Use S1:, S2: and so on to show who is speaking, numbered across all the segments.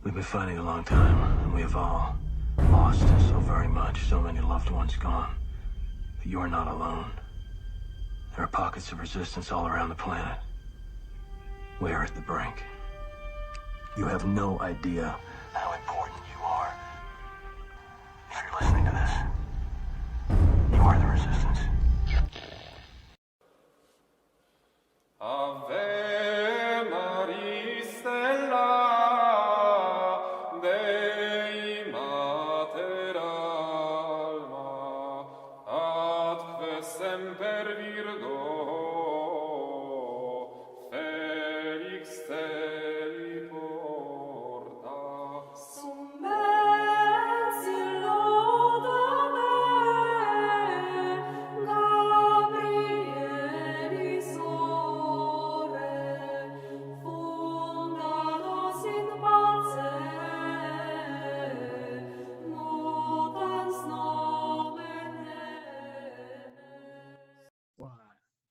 S1: We've been fighting a long time, and we have all lost so very much, so many loved ones gone. But you are not alone. There are pockets of resistance all around the planet. We are at the brink. You have no idea how important you are. If you're listening to this, you are the resistance.
S2: Ave Maria Stella Dei Mater Alma ad semper Virgo Felix Teli porta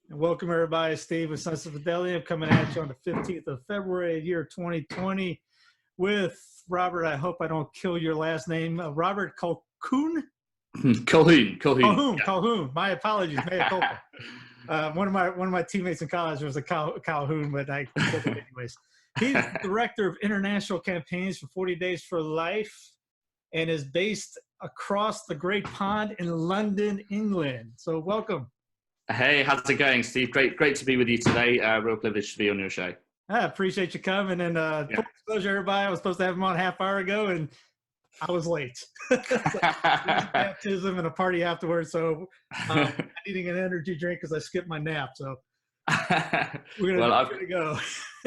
S3: And welcome everybody. Steve with Sons of Fidelity. I'm coming at you on the 15th of February, year 2020 with Robert. I hope I don't kill your last name. Robert Colquhoun? Colquhoun. My apologies. Mea culpa. One of my teammates in college was a Colquhoun, but I killed it anyways. He's the director of international campaigns for 40 Days for Life and is based across the Great Pond in London, England. So welcome.
S4: Hey, how's it going, Steve? Great to be with you today. Real privilege to be on your show.
S3: I appreciate you coming. And full disclosure, everybody, I was supposed to have him on a half hour ago, and I was late. Baptism and a party afterwards, so I'm eating an energy drink because I skipped my nap. So we're gonna go.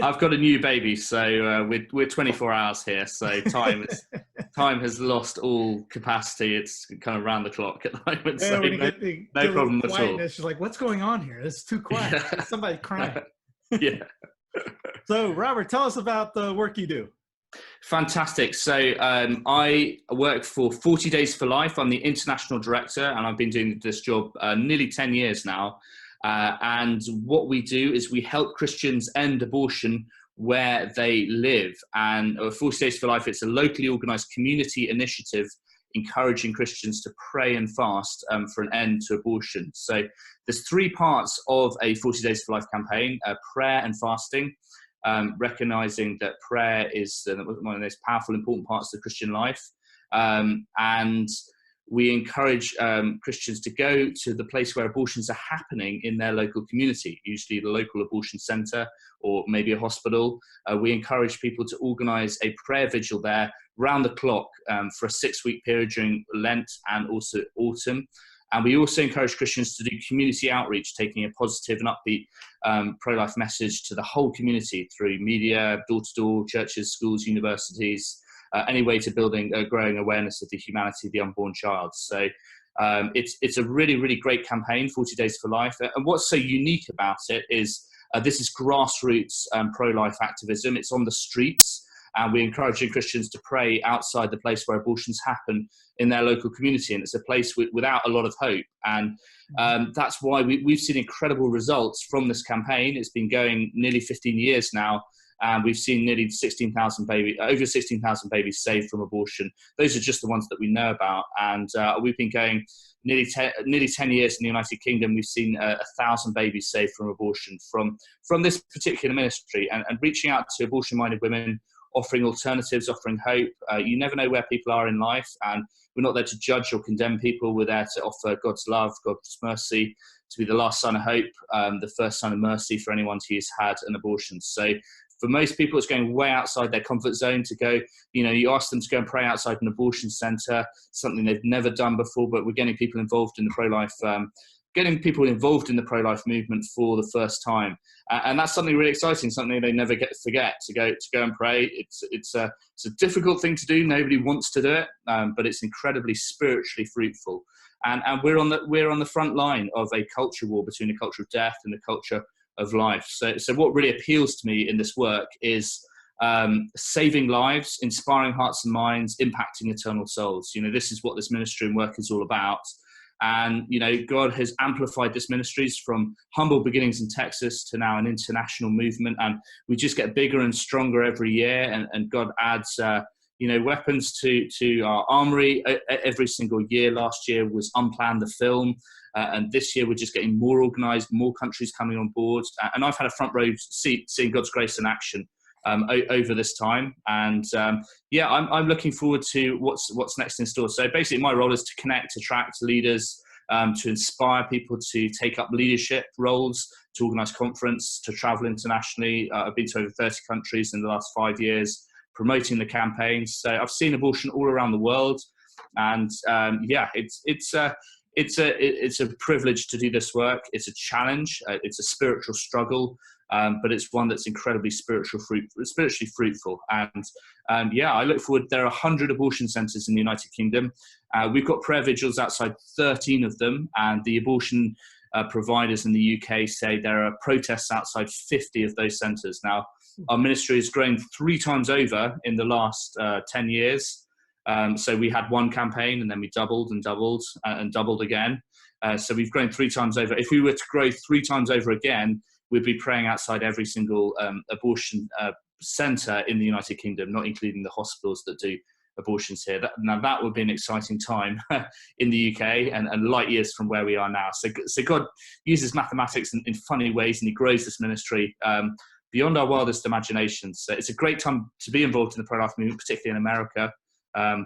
S4: I've got a new baby, so we're 24 hours here. So time has lost all capacity. It's kind of round the clock at the moment.
S3: Yeah,
S4: so no problem at all.
S3: She's like, "What's going on here? It's too quiet. There's somebody crying."
S4: Yeah.
S3: So, Robert, tell us about the work you do.
S4: Fantastic. So I work for 40 Days for Life. I'm the international director, and I've been doing this job nearly 10 years now. And what we do is we help Christians end abortion where they live. And 40 Days for Life, it's a locally organized community initiative encouraging Christians to pray and fast for an end to abortion. So there's three parts of a 40 Days for Life campaign: prayer and fasting, recognizing that prayer is one of those powerful, important parts of the Christian life. And we encourage Christians to go to the place where abortions are happening in their local community, usually the local abortion centre or maybe a hospital. We encourage people to organise a prayer vigil there round the clock for a 6-week period during Lent and also autumn. And we also encourage Christians to do community outreach, taking a positive and upbeat pro-life message to the whole community through media, door-to-door, churches, schools, universities, any way to building a growing awareness of the humanity of the unborn child. So it's a really, really great campaign, 40 Days for Life. And what's so unique about it is this is grassroots pro-life activism. It's on the streets. And we're encouraging Christians to pray outside the place where abortions happen in their local community. And it's a place without a lot of hope. And that's why we've seen incredible results from this campaign. It's been going nearly 15 years now. And we've seen nearly over 16,000 babies saved from abortion. Those are just the ones that we know about. And we've been going nearly 10 years in the United Kingdom. We've seen 1,000 babies saved from abortion from this particular ministry, and reaching out to abortion-minded women, offering alternatives, offering hope. You never know where people are in life, and we're not there to judge or condemn people. We're there to offer God's love, God's mercy, to be the last sign of hope, the first sign of mercy for anyone who's had an abortion. So for most people, it's going way outside their comfort zone to go. You ask them to go and pray outside an abortion centre, something they've never done before, but we're getting people involved in the pro-life movement for the first time. And that's something really exciting, something they never forget, to go and pray. It's a difficult thing to do. Nobody wants to do it, but it's incredibly spiritually fruitful. And we're on the front line of a culture war between a culture of death and a culture of life. So what really appeals to me in this work is saving lives, inspiring hearts and minds, impacting eternal souls. This is what this ministry and work is all about. And, God has amplified this ministries from humble beginnings in Texas to now an international movement. And we just get bigger and stronger every year. And God adds, weapons to our armory every single year. Last year was Unplanned, the film. And this year we're just getting more organized, more countries coming on board. And I've had a front row seat seeing God's grace in action over this time. And I'm looking forward to what's next in store. So basically my role is to connect, attract leaders, to inspire people to take up leadership roles, to organize conference, to travel internationally. I've been to over 30 countries in the last 5 years, promoting the campaigns. So I've seen abortion all around the world. And it's a privilege to do this work. It's a challenge. It's a spiritual struggle. But it's one that's incredibly spiritually fruitful. And I look forward. There are 100 abortion centres in the United Kingdom. We've got prayer vigils outside 13 of them, and the abortion providers in the UK say there are protests outside 50 of those centres. Now, our ministry has grown 3 times over in the last 10 years. So we had one campaign, and then we doubled and doubled and doubled again. So we've grown 3 times over. If we were to grow 3 times over again, we'd be praying outside every single abortion centre in the United Kingdom, not including the hospitals that do abortions here. That would be an exciting time in the UK and light years from where we are now. So God uses mathematics in funny ways, and he grows this ministry beyond our wildest imaginations. So it's a great time to be involved in the pro-life movement, particularly in America.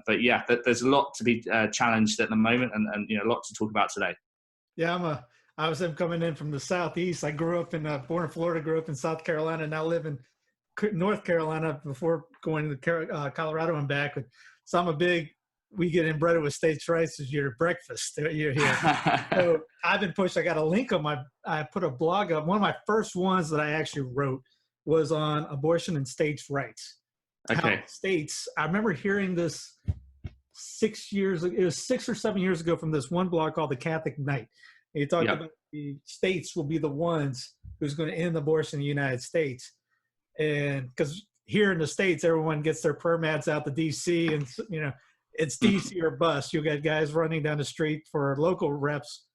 S4: There's a lot to be challenged at the moment, and a lot to talk about today.
S3: Yeah, I was coming in from the Southeast. I grew up born in Florida, grew up in South Carolina, now live in North Carolina before going to Colorado and back. So I'm we get inbred with states' rights as your breakfast. You're here. So I've been pushed. I got a link on I put a blog up. One of my first ones that I actually wrote was on abortion and states' rights.
S4: Okay.
S3: I remember hearing this 6 years ago. It was 6 or 7 years ago from this one blog called The Catholic Knight. And he talked about the states will be the ones who's going to end abortion in the United States. And because here in the States, everyone gets their permits out to DC, and it's DC or bust. You got guys running down the street for local reps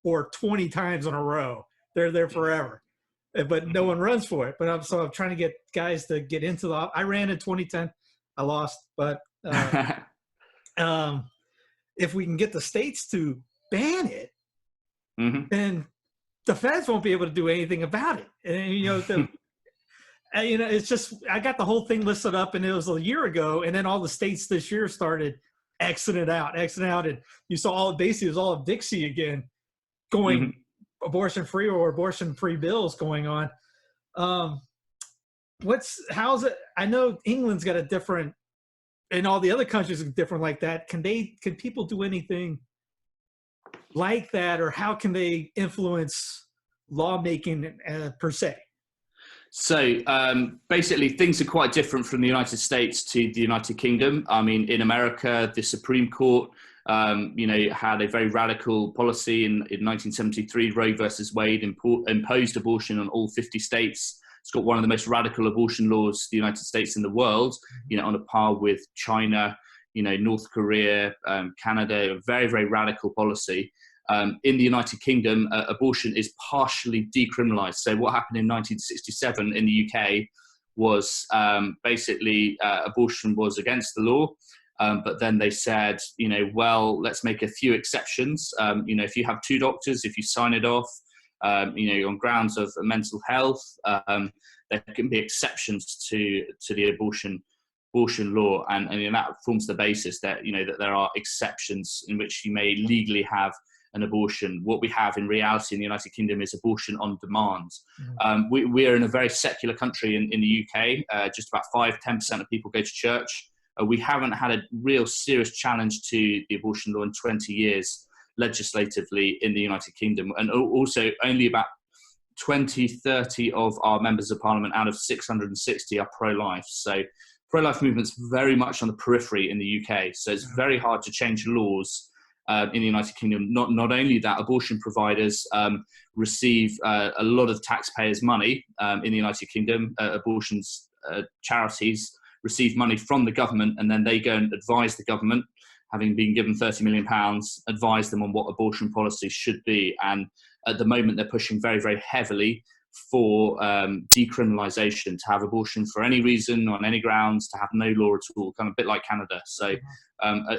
S3: for 20 times in a row. They're there forever, but no one runs for it. But I'm trying to get guys to get into I ran in 2010. I lost, but if we can get the states to ban it, then the feds won't be able to do anything about it. And it's just, I got the whole thing listed up, and it was a year ago, and then all the states this year started exiting out, and you saw it was all of Dixie again, going abortion free or abortion free bills going on. How's it? I know England's got a different, and all the other countries are different like that. Can people do anything like that, or how can they influence lawmaking per se?
S4: So basically, things are quite different from the United States to the United Kingdom. I mean, in America, the Supreme Court, had a very radical policy in 1973. Roe versus Wade imposed abortion on all 50 states. It's got one of the most radical abortion laws the United States in the world, on a par with China, North Korea, Canada, a very, very radical policy. In the United Kingdom, abortion is partially decriminalised. So what happened in 1967 in the UK was basically abortion was against the law. But then they said, let's make a few exceptions. If you have 2 doctors, if you sign it off, on grounds of mental health, there can be exceptions to the abortion law, and that forms the basis that that there are exceptions in which you may legally have an abortion. What we have in reality in the United Kingdom is abortion on demand. We are in a very secular country in the UK. Just about 5-10% of people go to church. We haven't had a real serious challenge to the abortion law in 20 years legislatively in the United Kingdom, and also only about 20-30 of our members of parliament out of 660 are pro-life. So pro-life movement's very much on the periphery in the UK. So it's very hard to change laws in the United Kingdom. Not only that, abortion providers receive a lot of taxpayers' money in the United Kingdom. Abortions charities receive money from the government, and then they go and advise the government having been given £30 million, advise them on what abortion policy should be. And at the moment, they're pushing very, very heavily for decriminalisation, to have abortion for any reason, on any grounds, to have no law at all, kind of a bit like Canada. So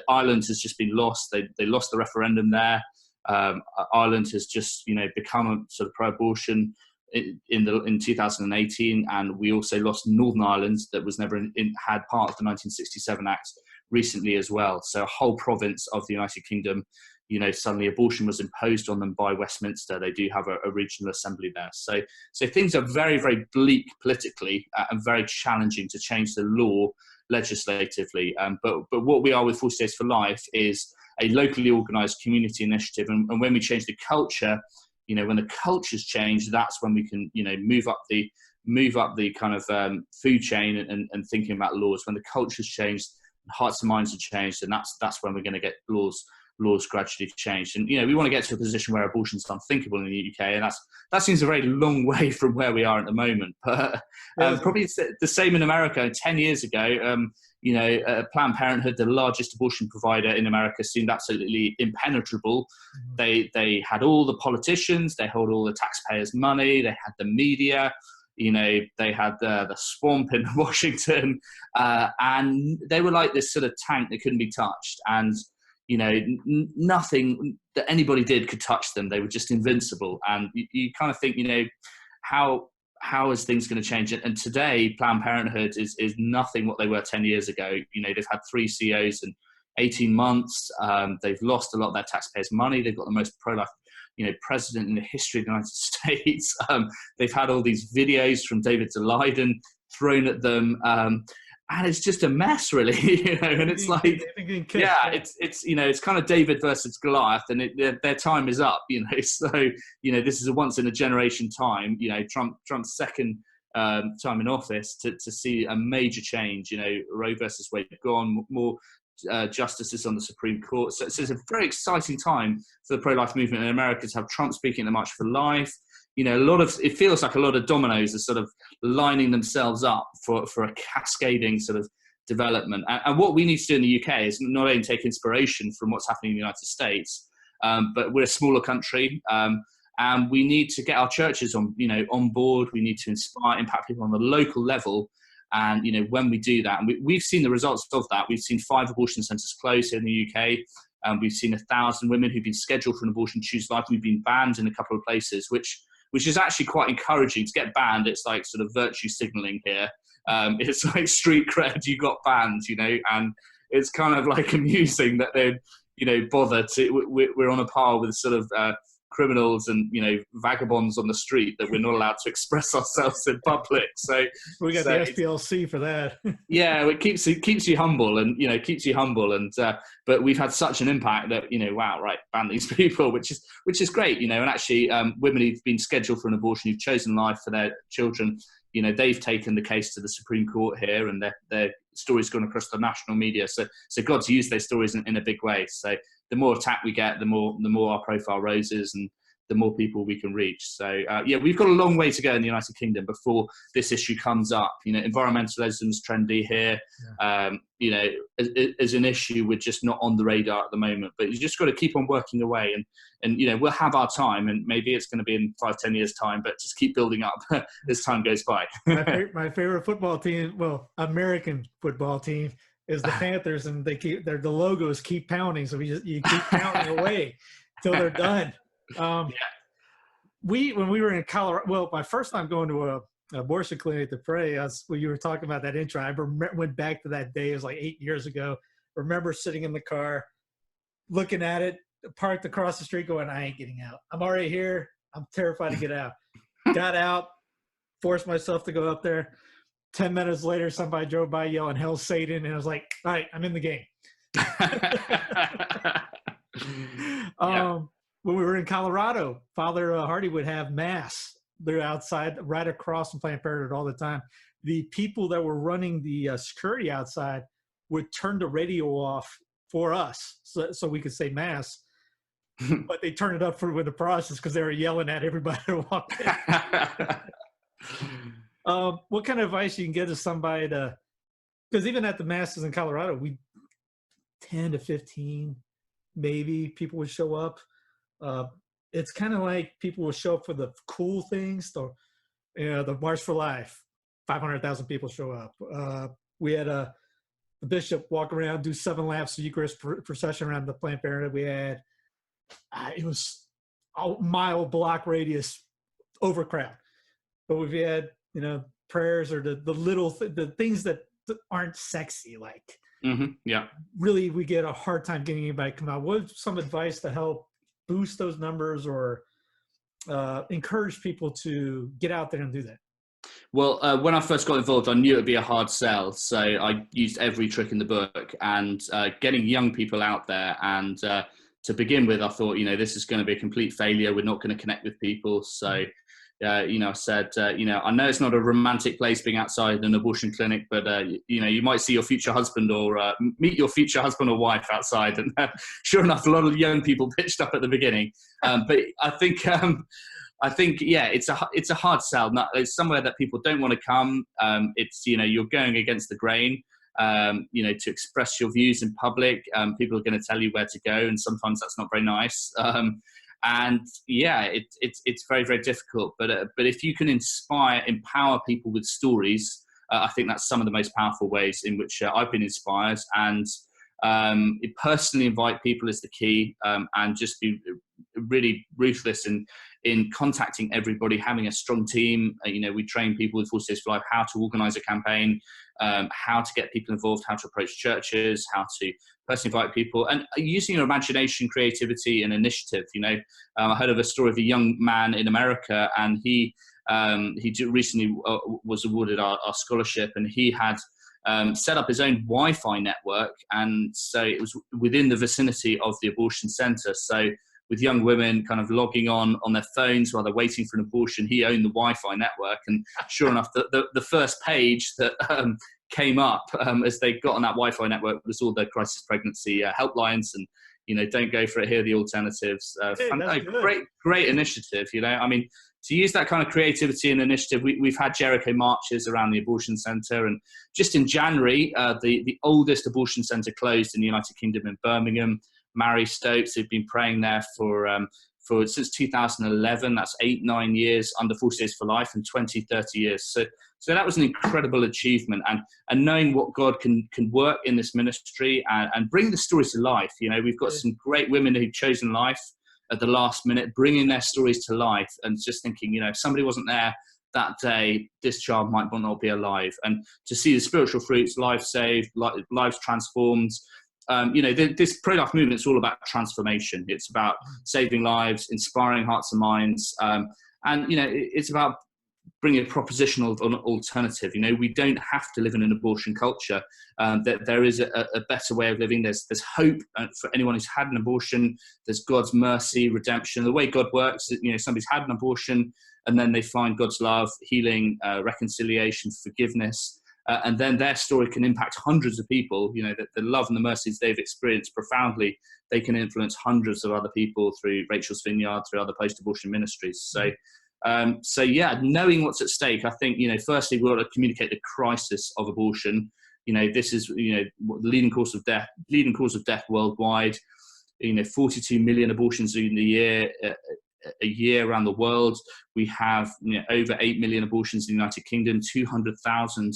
S4: Ireland has just been lost. They lost the referendum there. Ireland has just, become a sort of pro-abortion in 2018, and we also lost Northern Ireland, that was never had part of the 1967 Act, recently as well. So a whole province of the United Kingdom, suddenly abortion was imposed on them by Westminster. They do have a regional assembly there. So things are very, very bleak politically, and very challenging to change the law legislatively. But what we are with 40 Days for Life is a locally organised community initiative. And when we change the culture, when the culture's changed, that's when we can, move up the kind of food chain and thinking about laws. When the culture's changed, hearts and minds have changed, and that's when we're going to get laws gradually changed. And we want to get to a position where abortion's unthinkable in the UK, and that seems a very long way from where we are at the moment. But probably it's the same in America. 10 years ago, Planned Parenthood, the largest abortion provider in America, seemed absolutely impenetrable. They had all the politicians, they held all the taxpayers' money, they had the media. They had the swamp in Washington, and they were like this sort of tank that couldn't be touched. And nothing that anybody did could touch them. They were just invincible. And you kind of think, how is things going to change? And today, Planned Parenthood is nothing what they were 10 years ago. They've had 3 CEOs in 18 months. They've lost a lot of their taxpayers' money. They've got the most pro-life president in the history of the United States. They've had all these videos from David Leiden thrown at them. And it's just a mess, really, and it's like, it's kind of David versus Goliath, and their time is up, So, this is a once in a generation time. Trump's second time in office to see a major change. Roe versus Wade gone, more justices on the Supreme Court. So it's a very exciting time for the pro-life movement in America to have Trump speaking at the March for Life. It feels like a lot of dominoes are sort of lining themselves up for a cascading sort of development. And what we need to do in the UK is not only take inspiration from what's happening in the United States, but we're a smaller country, and we need to get our churches on board. We need to inspire, impact people on the local level. And, when we do that, and we've seen the results of that. We've seen 5 abortion centres close here in the UK. We've seen 1,000 women who've been scheduled for an abortion choose life. We've been banned in a couple of places, which is actually quite encouraging. To get banned, it's like sort of virtue signalling here. It's like street cred, you got banned, and it's kind of like amusing that they'd, bother to, we're on a par with sort of criminals and, vagabonds on the street, that we're not allowed to express ourselves in public. So
S3: we got the SPLC for that.
S4: Yeah, it keeps you humble, and but we've had such an impact that wow, right, ban these people, which is great, and actually women who've been scheduled for an abortion, who've chosen life for their children, they've taken the case to the Supreme Court here, and their stories gone across the national media. So God's used those stories in a big way. So the more attack we get, the more our profile raises, and the more people we can reach. So we've got a long way to go in the United Kingdom before this issue comes up. Environmentalism's trendy here. Yeah. As an issue, we're just not on the radar at the moment. But you just got to keep on working away, and we'll have our time, and maybe it's going to be in 5-10 years' time. But just keep building up as time goes by.
S3: My favorite football team, American football team, is the Panthers, and the logos keep pounding. So you keep pounding away till they're done. When we were in Colorado, my first time going to a abortion clinic to pray, when you were talking about that intro, I went back to that day. It was like 8 years ago. Remember sitting in the car, looking at it, parked across the street, going, I ain't getting out. I'm already here. I'm terrified to get out. Got out, forced myself to go up there. 10 minutes later, somebody drove by yelling, "Hell Satan," and I was like, all right, I'm in the game. When we were in Colorado, Father Hardy would have mass. They're outside, right across from Planned Parenthood all the time. The people that were running the security outside would turn the radio off for us so we could say mass. But they turned it up with the process because they were yelling at everybody to walk in. What kind of advice you can give to somebody because even at the masses in Colorado, 10 to 15, maybe people would show up. It's kind of like people will show up for the cool things. The March for Life, 500,000 people show up. We had the bishop walk around, do 7 laps of Eucharist procession around the Planned Parenthood. We had, it was a mile block radius overcrowd. But we've had, prayers or the things that aren't sexy, like,
S4: Yeah.
S3: really we get a hard time getting anybody to come out. What's some advice to help boost those numbers or encourage people to get out there and do that?
S4: Well, when I first got involved, I knew it would be a hard sell. So I used every trick in the book, and getting young people out there. And to begin with, I thought, this is going to be a complete failure. We're not going to connect with people. So, I said, I know it's not a romantic place being outside an abortion clinic, but, you might see your future husband or meet your future husband or wife outside. And sure enough, a lot of young people pitched up at the beginning. But I think, it's a hard sell. It's somewhere that people don't want to come. It's, you're going against the grain, to express your views in public. People are going to tell you where to go, and sometimes that's not very nice. It's very, very difficult. But if you can empower people with stories, I think that's some of the most powerful ways in which I've been inspired. And personally invite people is the key, and just be really ruthless in contacting everybody, having a strong team. We train people with 40 Days for Life how to organize a campaign, how to get people involved, how to approach churches, how to personally invite people, and using your imagination, creativity, and initiative. I heard of a story of a young man in America, and he recently was awarded our scholarship, and he had set up his own Wi-Fi network, and so it was within the vicinity of the abortion center. So with young women kind of logging on their phones while they're waiting for an abortion, he owned the Wi-Fi network. And sure enough, the first page that came up as they got on that Wi-Fi network was all the crisis pregnancy helplines, and don't go for it, here are the alternatives. Great initiative. To use that kind of creativity and initiative, we've had Jericho marches around the abortion centre, and just in January, the oldest abortion centre closed in the United Kingdom in Birmingham. Mary Stokes, who've been praying there for since 2011. That's 8-9 years under 40 Days for Life, and 20-30 years. So that was an incredible achievement, and knowing what God can work in this ministry and bring the stories to life. We've got some great women who've chosen life at the last minute, bringing their stories to life, and just thinking, if somebody wasn't there that day, this child might not be alive. And to see the spiritual fruits, lives saved, lives transformed. This pro-life movement is all about transformation. It's about saving lives, inspiring hearts and minds. It's about bringing a propositional alternative. We don't have to live in an abortion culture. That there is a better way of living. There's hope for anyone who's had an abortion. There's God's mercy, redemption. The way God works, somebody's had an abortion, and then they find God's love, healing, reconciliation, forgiveness. And then their story can impact hundreds of people. The love and the mercies they've experienced profoundly, they can influence hundreds of other people through Rachel's Vineyard, through other post-abortion ministries. So knowing what's at stake, I think, firstly, we ought to communicate the crisis of abortion. This is, the leading cause of death worldwide. 42 million abortions in a year around the world. We have over 8 million abortions in the United Kingdom, 200,000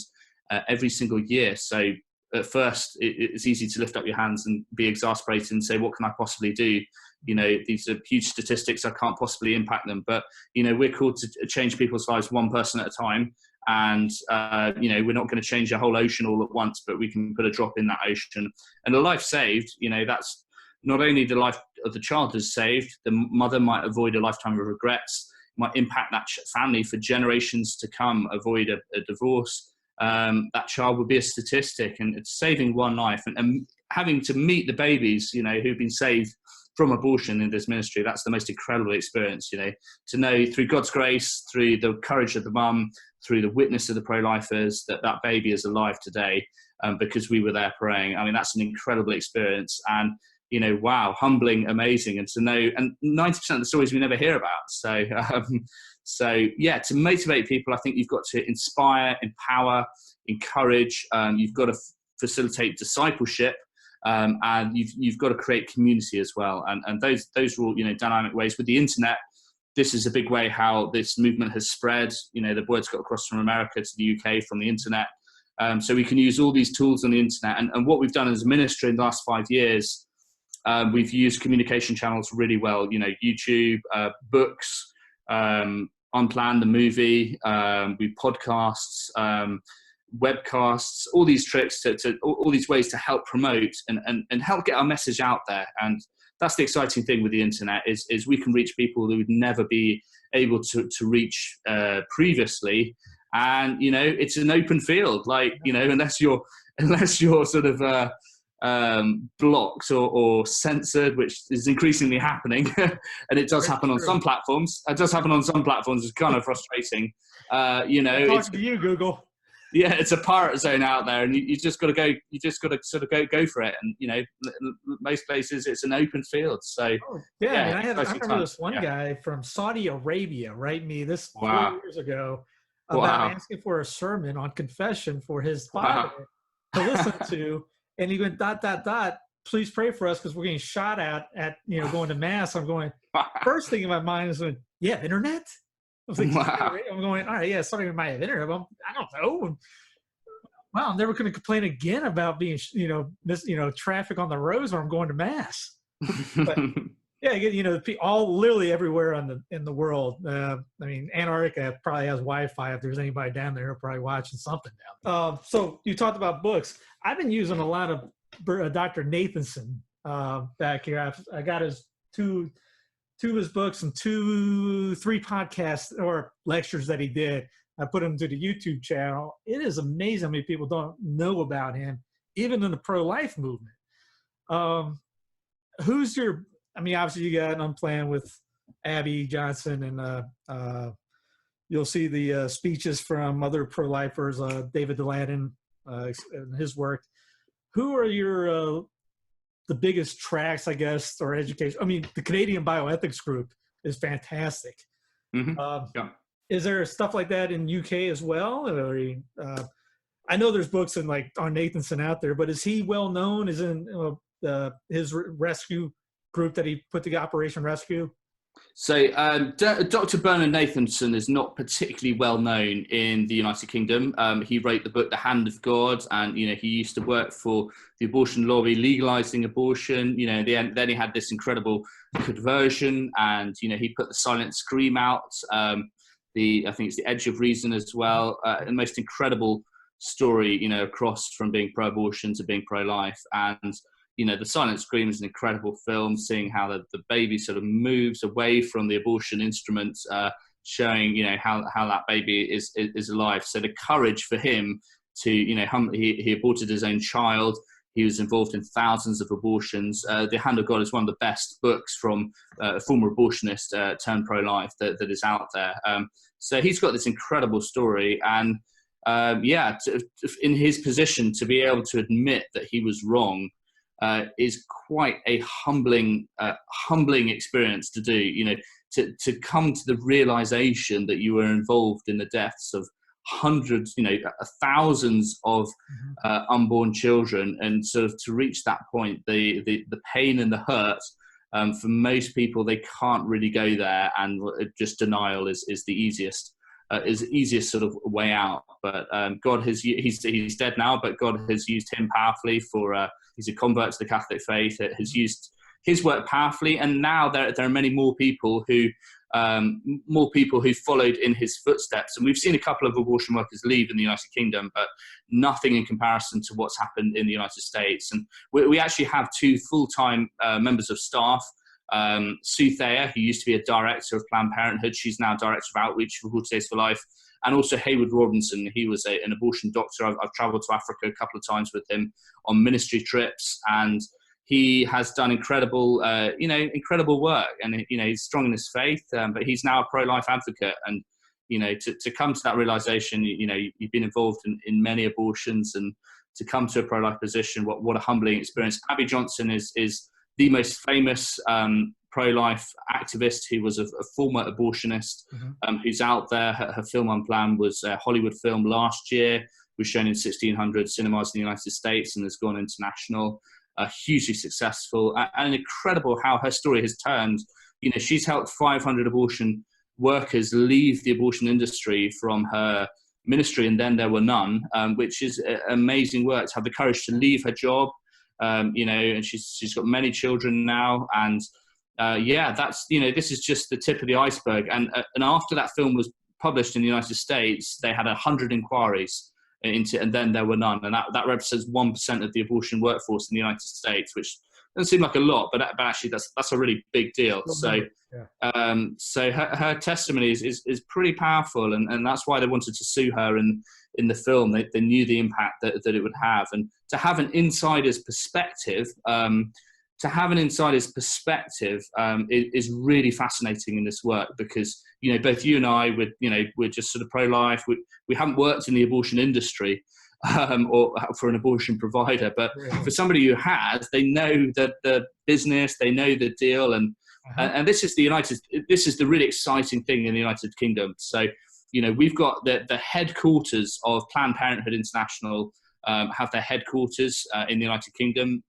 S4: every single year. So at first, it's easy to lift up your hands and be exasperated and say, what can I possibly do? These are huge statistics. I can't possibly impact them. But, we're called to change people's lives one person at a time. And, we're not going to change a whole ocean all at once, but we can put a drop in that ocean. And a life saved, that's not only the life of the child is saved, the mother might avoid a lifetime of regrets, might impact that family for generations to come, avoid a divorce. That child would be a statistic, and it's saving one life, and having to meet the babies, who've been saved from abortion in this ministry. That's the most incredible experience, to know through God's grace, through the courage of the mum, through the witness of the pro-lifers, that baby is alive today, because we were there praying. I mean, that's an incredible experience, and wow, humbling, amazing, and to know, and 90% of the stories we never hear about. So to motivate people, I think you've got to inspire, empower, encourage. You've got to facilitate discipleship, and you've got to create community as well. And those are all, dynamic ways. With the internet, this is a big way how this movement has spread. The word's got across from America to the UK from the internet. So we can use all these tools on the internet. And what we've done as a ministry in the last 5 years, we've used communication channels really well. YouTube, books, Unplanned, the movie, we podcasts, webcasts, all these tricks all these ways to help promote and help get our message out there. And that's the exciting thing with the internet is we can reach people who would never be able to reach previously. And it's an open field, unless you're sort of blocked or censored, which is increasingly happening. And it does happen on some platforms. It does happen on some platforms. It's kind of frustrating.
S3: Talking to you, Google.
S4: Yeah, it's a pirate zone out there, and you just got to go. You just got to sort of go for it. And most places it's an open field. So
S3: I remember this one guy from Saudi Arabia write me this 4 years ago about asking for a sermon on confession for his father to listen to, and he went ... Please pray for us because we're getting shot at going to mass. I'm going. First thing in my mind is internet. I was like, I'm going, all right, yeah, somebody might have internet. I don't know. Well, I'm never going to complain again about being, traffic on the roads when I'm going to mass. But all literally everywhere in the world. Antarctica probably has Wi-Fi. If there's anybody down there, probably watching something down there. So you talked about books. I've been using a lot of Dr. Nathanson back here. I got his two of his books and 3 podcasts or lectures that he did. I put them to the YouTube channel. It is amazing how many people don't know about him, even in the pro-life movement. Obviously you got Unplanned with Abby Johnson, and you'll see the speeches from other pro-lifers, David Deladin, and his work. Who are your the biggest tracks, I guess, or education? The Canadian Bioethics Group is fantastic.
S4: Mm-hmm.
S3: Is there stuff like that in UK as well? Or, I know there's books on Nathanson out there, but is he well known? Is in his rescue group that he put together, Operation Rescue?
S4: So Dr. Bernard Nathanson is not particularly well known in the United Kingdom. He wrote the book The Hand of God, and he used to work for the abortion lobby, legalizing abortion. Then he had this incredible conversion, and he put the silent scream out. I think it's The Edge of Reason as well. The most incredible story, across from being pro-abortion to being pro-life. And The Silent Scream is an incredible film, seeing how the baby sort of moves away from the abortion instrument, showing, how that baby is alive. So the courage for him to, he aborted his own child. He was involved in thousands of abortions. The Hand of God is one of the best books from a former abortionist turned pro-life that is out there. So he's got this incredible story. And in his position to be able to admit that he was wrong is quite a humbling experience to do. To come to the realization that you were involved in the deaths of hundreds, thousands of unborn children, and sort of to reach that point, the pain and the hurt. For most people, they can't really go there, and just denial is the easiest sort of way out. But God he's dead now, but God has used him powerfully for. He's a convert to the Catholic faith. It has used his work powerfully, and now there are many more people who followed in his footsteps. And we've seen a couple of abortion workers leave in the United Kingdom, but nothing in comparison to what's happened in the United States. And we actually have 2 full-time members of staff. Sue Thayer, who used to be a director of Planned Parenthood, she's now director of outreach for 40 Days for Life. And also Hayward Robinson, he was an abortion doctor. I've traveled to Africa a couple of times with him on ministry trips, and he has done incredible work. And he's strong in his faith, but he's now a pro-life advocate. And to come to that realization, you've been involved in many abortions, and to come to a pro-life position, what a humbling experience. Abby Johnson is the most famous pro-life activist who was a former abortionist, who's out there. Her film Unplanned was a Hollywood film last year, was shown in 1,600 cinemas in the United States and has gone international. hugely successful, and incredible how her story has turned. She's helped 500 abortion workers leave the abortion industry from her ministry, and then there were none, which is amazing work, to have the courage to leave her job. And she's got many children now, and that's this is just the tip of the iceberg. And after that film was published in the United States, they had 100 inquiries into, and then there were none, and that represents 1% of the abortion workforce in the United States, which doesn't seem like a lot, but actually that's a really big deal. So her testimony is pretty powerful, and that's why they wanted to sue her in the film. They knew the impact that it would have, and to have an insider's perspective. Is really fascinating in this work, because both you and I we're just sort of pro-life. We haven't worked in the abortion industry or for an abortion provider, but for somebody who has, they know the business, they know the deal, and this is the really exciting thing in the United Kingdom. So we've got the headquarters of Planned Parenthood International have their headquarters in the United Kingdom.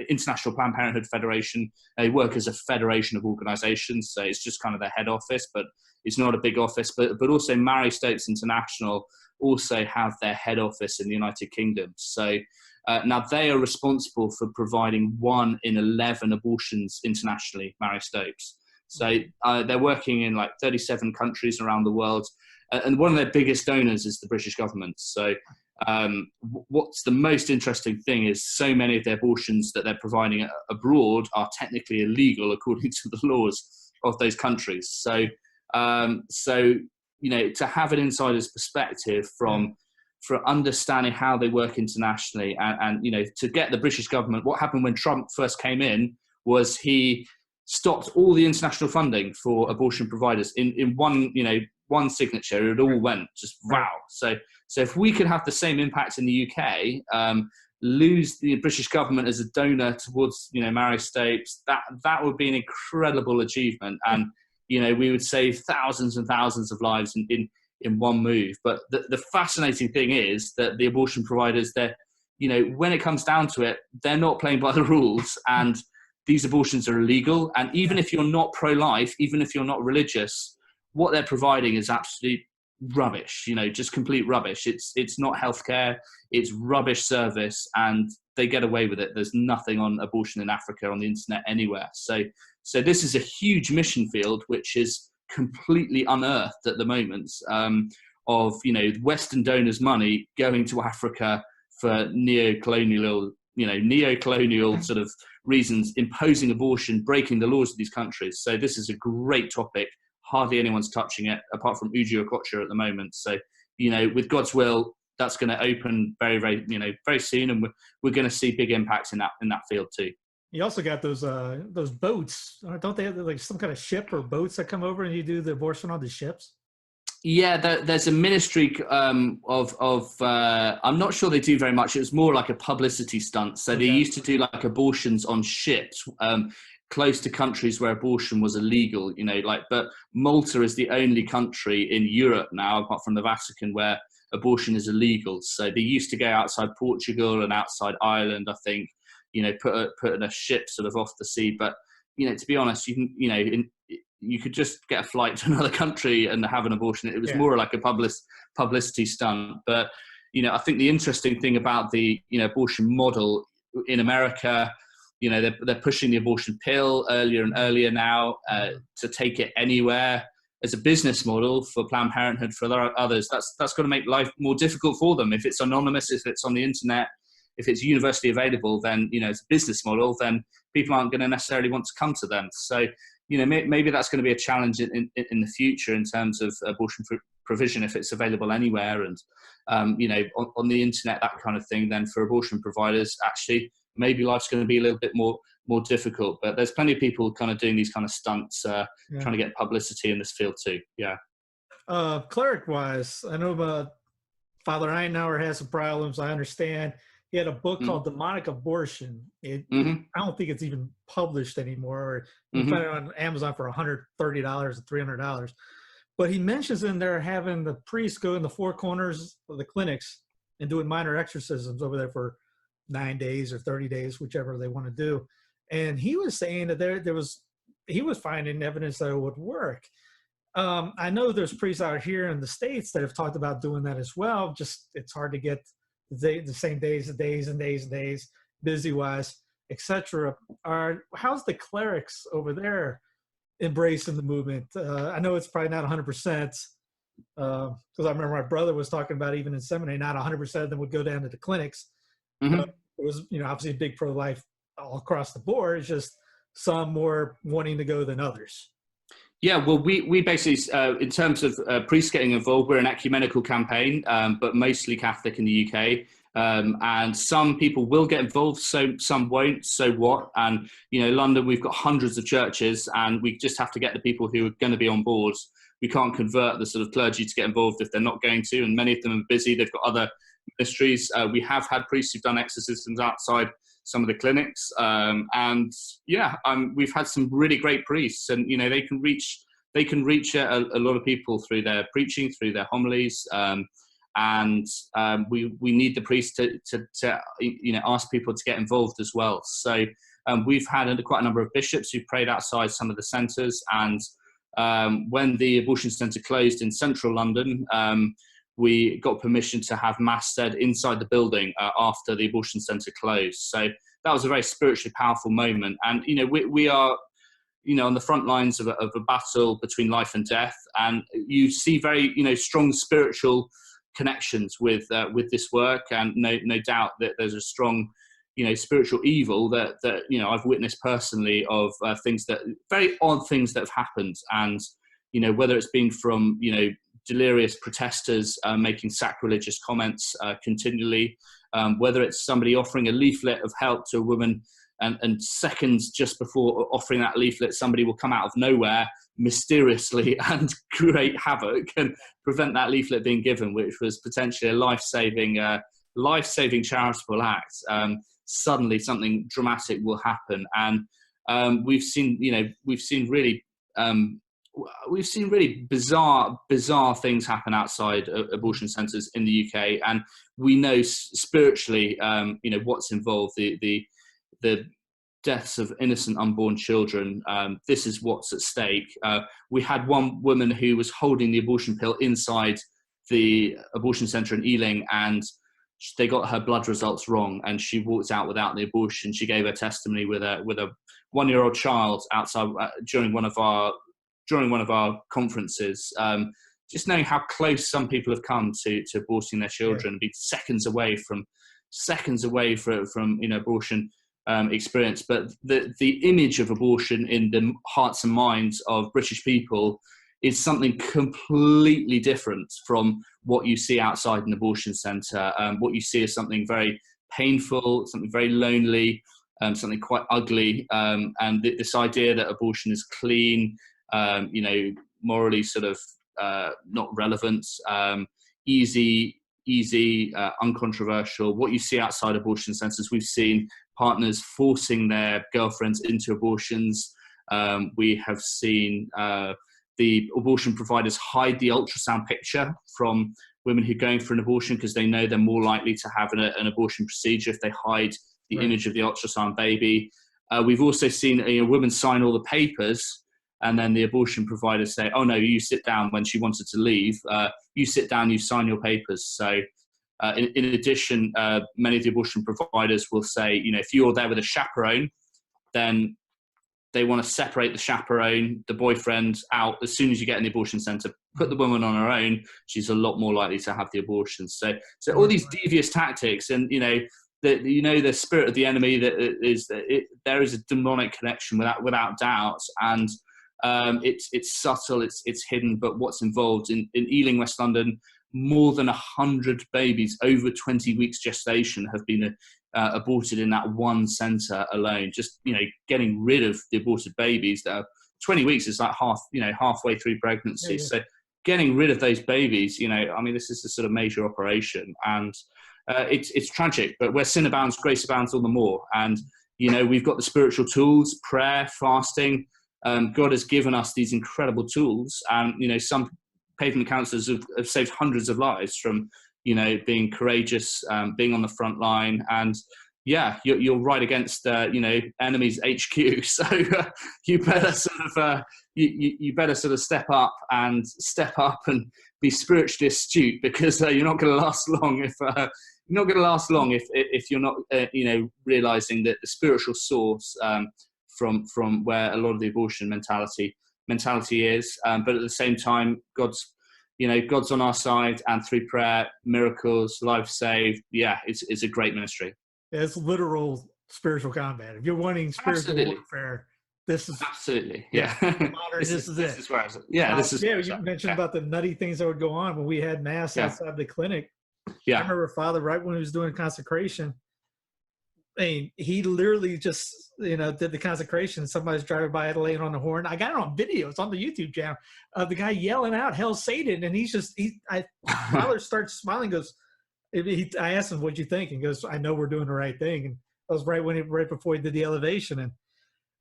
S4: International Planned Parenthood Federation, they work as a federation of organisations, so it's just kind of their head office, but it's not a big office. But also Mary Stopes International also have their head office in the United Kingdom. So now they are responsible for providing 1 in 11 abortions internationally, Mary Stopes. So they're working in like 37 countries around the world, and one of their biggest donors is the British government. So what's the most interesting thing is so many of the abortions that they're providing abroad are technically illegal according to the laws of those countries. So to have an insider's perspective for understanding how they work internationally, and to get the British government, what happened when Trump first came in was he stopped all the international funding for abortion providers in one signature. It all went just wow. So if we could have the same impact in the UK, lose the British government as a donor towards Mary Stopes, that would be an incredible achievement, and we would save thousands and thousands of lives in one move. But the fascinating thing is that the abortion providers, when it comes down to it, they're not playing by the rules, and these abortions are illegal. And even if you're not pro-life, even if you're not religious, what they're providing is absolute rubbish, just complete rubbish. It's not healthcare, it's rubbish service, and they get away with it. There's nothing on abortion in Africa on the internet anywhere. So this is a huge mission field which is completely unearthed at the moment, of Western donors' money going to Africa for neo-colonial sort of reasons, imposing abortion, breaking the laws of these countries. So this is a great topic. Hardly anyone's touching it apart from Uju Okocha at the moment. So, with God's will, that's going to open very, very, very soon, and we're going to see big impacts in that field too.
S3: You also got those boats, don't they have like some kind of ship or boats that come over and you do the abortion on the ships? Yeah,
S4: there's a ministry I'm not sure they do very much. It was more like a publicity stunt. So they used to do like abortions on ships, close to countries where abortion was illegal, but Malta is the only country in Europe now, apart from the Vatican, where abortion is illegal. So they used to go outside Portugal and outside Ireland, I think, put in a ship sort of off the sea. But, to be honest, you could just get a flight to another country and have an abortion. It was more like a publicity stunt. But, I think the interesting thing about the, abortion model in America, they're pushing the abortion pill earlier and earlier now, to take it anywhere as a business model for Planned Parenthood, for others. That's going to make life more difficult for them. If it's anonymous, if it's on the internet, if it's universally available, then it's a business model. Then people aren't going to necessarily want to come to them. So maybe that's going to be a challenge in the future in terms of abortion provision, if it's available anywhere and on the internet, that kind of thing. Then for abortion providers, actually, maybe life's going to be a little bit more difficult. But there's plenty of people kind of doing these kind of stunts, trying to get publicity in this field too. Yeah.
S3: Cleric-wise, I know Father Einauer has some problems. I understand. He had a book called Demonic Abortion. I don't think it's even published anymore. You can find it on Amazon for $130 or $300. But he mentions in there having the priests go in the four corners of the clinics and doing minor exorcisms over there for 9 days or 30 days, whichever they want to do. And he was saying that he was finding evidence that it would work. I know there's priests out here in the States that have talked about doing that as well. Just it's hard to get the same days and days, busy wise, etc. How's the clerics over there embracing the movement? I know it's probably not 100%, because I remember my brother was talking about even in seminary, not 100% of them would go down to the clinics.
S4: Mm-hmm.
S3: It was, obviously a big pro-life all across the board. It's just some more wanting to go than others.
S4: Yeah, well, we basically, in terms of priests getting involved, we're an ecumenical campaign, but mostly Catholic in the UK. And some people will get involved, so some won't. So what? And, London, we've got hundreds of churches, and we just have to get the people who are going to be on board. We can't convert the sort of clergy to get involved if they're not going to, and many of them are busy. They've got other ministries. We have had priests who've done exorcisms outside some of the clinics, we've had some really great priests, and they can reach a lot of people through their preaching, through their homilies, we need the priests to ask people to get involved as well. So we've had quite a number of bishops who prayed outside some of the centres, and when the abortion centre closed in central London, we got permission to have mass said inside the building after the abortion centre closed. So that was a very spiritually powerful moment. And, we are, on the front lines of a battle between life and death. And you see very, strong spiritual connections with this work. And no doubt that there's a strong, spiritual evil that I've witnessed personally of very odd things that have happened. And, whether it's been from, delirious protesters making sacrilegious comments continually, whether it's somebody offering a leaflet of help to a woman, and seconds just before offering that leaflet, somebody will come out of nowhere mysteriously and create havoc and prevent that leaflet being given, which was potentially a life-saving charitable act. Suddenly something dramatic will happen. And we've seen really bizarre things happen outside abortion centres in the UK, and we know spiritually, what's involved. The deaths of innocent unborn children. This is what's at stake. We had one woman who was holding the abortion pill inside the abortion centre in Ealing, and they got her blood results wrong, and she walked out without the abortion. She gave her testimony with a 1-year-old child outside during one of our conferences. Just knowing how close some people have come to aborting their children, be seconds away from abortion experience. But the image of abortion in the hearts and minds of British people is something completely different from what you see outside an abortion centre. What you see is something very painful, something very lonely, something quite ugly, and this idea that abortion is clean, morally sort of not relevant, easy, uncontroversial. What you see outside abortion centres, we've seen partners forcing their girlfriends into abortions. We have seen the abortion providers hide the ultrasound picture from women who are going for an abortion because they know they're more likely to have an abortion procedure if they hide the image of the ultrasound baby. We've also seen a woman sign all the papers, and then the abortion providers say, oh no, you sit down, when she wanted to leave. You sit down, you sign your papers. So in addition, many of the abortion providers will say, if you're there with a chaperone, then they want to separate the chaperone, the boyfriend, out as soon as you get in the abortion centre. Put the woman on her own, she's a lot more likely to have the abortion. So all these devious tactics, and the spirit of the enemy, there is a demonic connection without doubt, and it's subtle, it's hidden. But what's involved in Ealing, West London, more than 100 babies over 20 weeks gestation have been aborted in that one centre alone. Just getting rid of the aborted babies that are 20 weeks is like halfway through pregnancy. Yeah. So getting rid of those babies, this is a sort of major operation, and it's tragic. But where sin abounds, grace abounds all the more. And we've got the spiritual tools, prayer, fasting. God has given us these incredible tools, and some pavement counsellors have saved hundreds of lives from being courageous, being on the front line. And you're right against enemy's HQ. So you better you better sort of step up and be spiritually astute, because you're not going to last long if you're not realizing that the spiritual source from where a lot of the abortion mentality is, but at the same time, God's on our side, and through prayer, miracles, life saved. Yeah, it's a great ministry.
S3: It's literal spiritual combat. If you're wanting spiritual warfare, this is
S4: absolutely
S3: modern. This is it.
S4: This is where this is.
S3: Yeah, you mentioned about the nutty things that would go on when we had mass outside the clinic. Yeah, I remember Father, right when he was doing consecration, I mean, he literally just did the consecration. Somebody's driving by, laying on the horn. I got it on video. It's on the YouTube channel. The guy yelling out "Hail Satan," and Father starts smiling. Goes, I asked him, "What'd you think?" And goes, "I know we're doing the right thing." And that was right before he did the elevation. And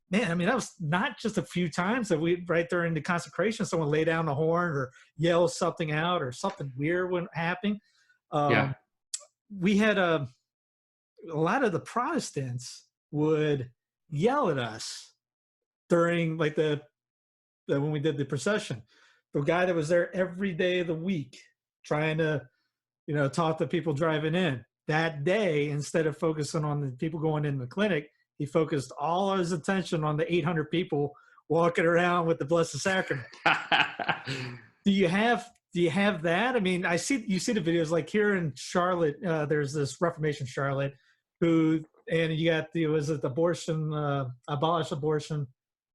S3: man, I mean, that was not just a few times that right during the consecration, someone lay down the horn or yell something out or something weird went happening. We had a lot of the Protestants would yell at us during like when we did the procession. The guy that was there every day of the week trying to talk to people driving in, that day, instead of focusing on the people going in the clinic, he focused all of his attention on the 800 people walking around with the Blessed Sacrament. Do you have that? I mean, you see the videos, like here in Charlotte, there's this Reformation Charlotte and you got the abolish abortion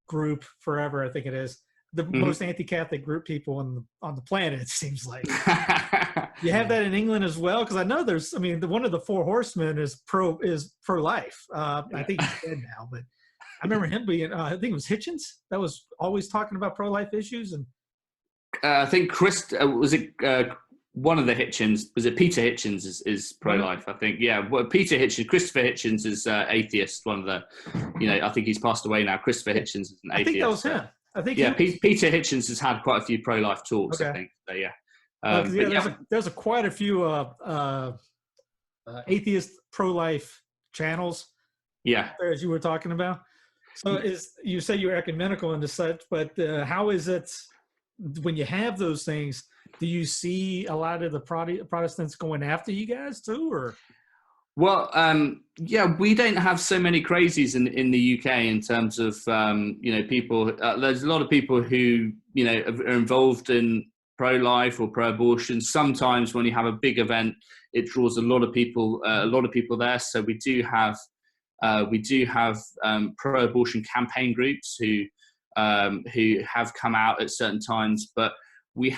S3: group forever, I think it is. The most anti-Catholic group people on the planet, it seems like. You have that in England as well, because I know one of the four horsemen is pro-life. I think he's dead now, but I remember him being. I think it was Hitchens that was always talking about pro-life issues, and
S4: I think one of the Hitchens, was it Peter Hitchens is pro-life? I think, yeah. Well, Christopher Hitchens is atheist. One of the, I think he's passed away now. Christopher Hitchens is an atheist. I think
S3: that was him. I think
S4: Peter Hitchens has had quite a few pro-life talks. Okay. I think so. Yeah.
S3: There's quite a few atheist pro-life channels.
S4: Yeah,
S3: as you were talking about. So you say you're ecumenical and such, but how is it when you have those things? Do you see a lot of the Protestants going after you guys too, or?
S4: Well, we don't have so many crazies in the UK in terms of people. There's a lot of people who are involved in pro-life or pro-abortion. Sometimes when you have a big event, it draws a lot of people there. So we do have pro-abortion campaign groups who have come out at certain times, but we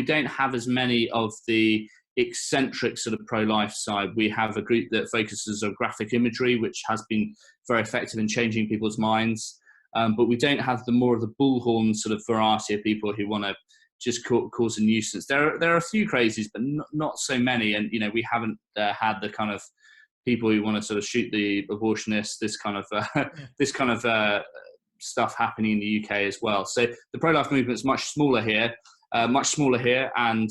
S4: don't have as many of the eccentric sort of pro-life side. We have a group that focuses on graphic imagery, which has been very effective in changing people's minds. But we don't have the more of the bullhorn sort of variety of people who want to just cause a nuisance. There are a few crazies, but not so many. And we haven't had the kind of people who want to sort of shoot the abortionists. This kind of stuff happening in the UK as well. So the pro-life movement is much smaller here, and.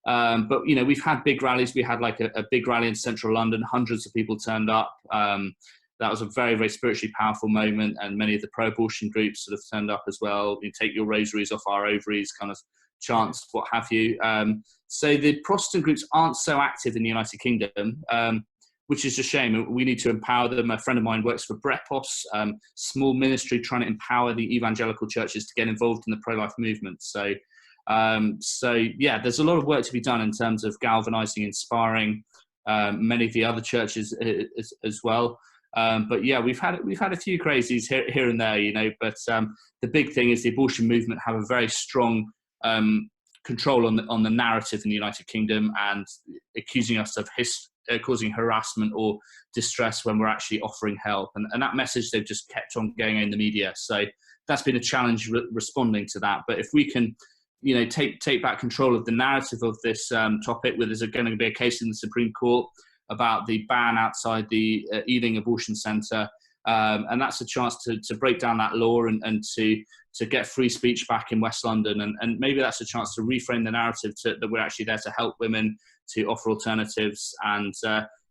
S4: But we've had big rallies. We had like a big rally in central London. Hundreds of people turned up. That was a very, very spiritually powerful moment, and many of the pro-abortion groups sort of turned up as well. You take your rosaries off our ovaries, kind of chants, what have you. So the Protestant groups aren't so active in the United Kingdom, which is a shame. We need to empower them. A friend of mine works for Brepos, small ministry trying to empower the evangelical churches to get involved in the pro-life movement. So there's a lot of work to be done in terms of galvanizing, inspiring many of the other churches as well. But yeah, we've had a few crazies here and there, but the big thing is the abortion movement have a very strong control on the narrative in the United Kingdom, and accusing us of causing harassment or distress when we're actually offering help. And that message they've just kept on going in the media. So that's been a challenge responding to that. But if we can take back control of the narrative of this topic, where there's going to be a case in the Supreme Court about the ban outside the Ealing Abortion Centre, and that's a chance to break down that law and to get free speech back in West London, and maybe that's a chance to reframe the narrative that we're actually there to help women, to offer alternatives, and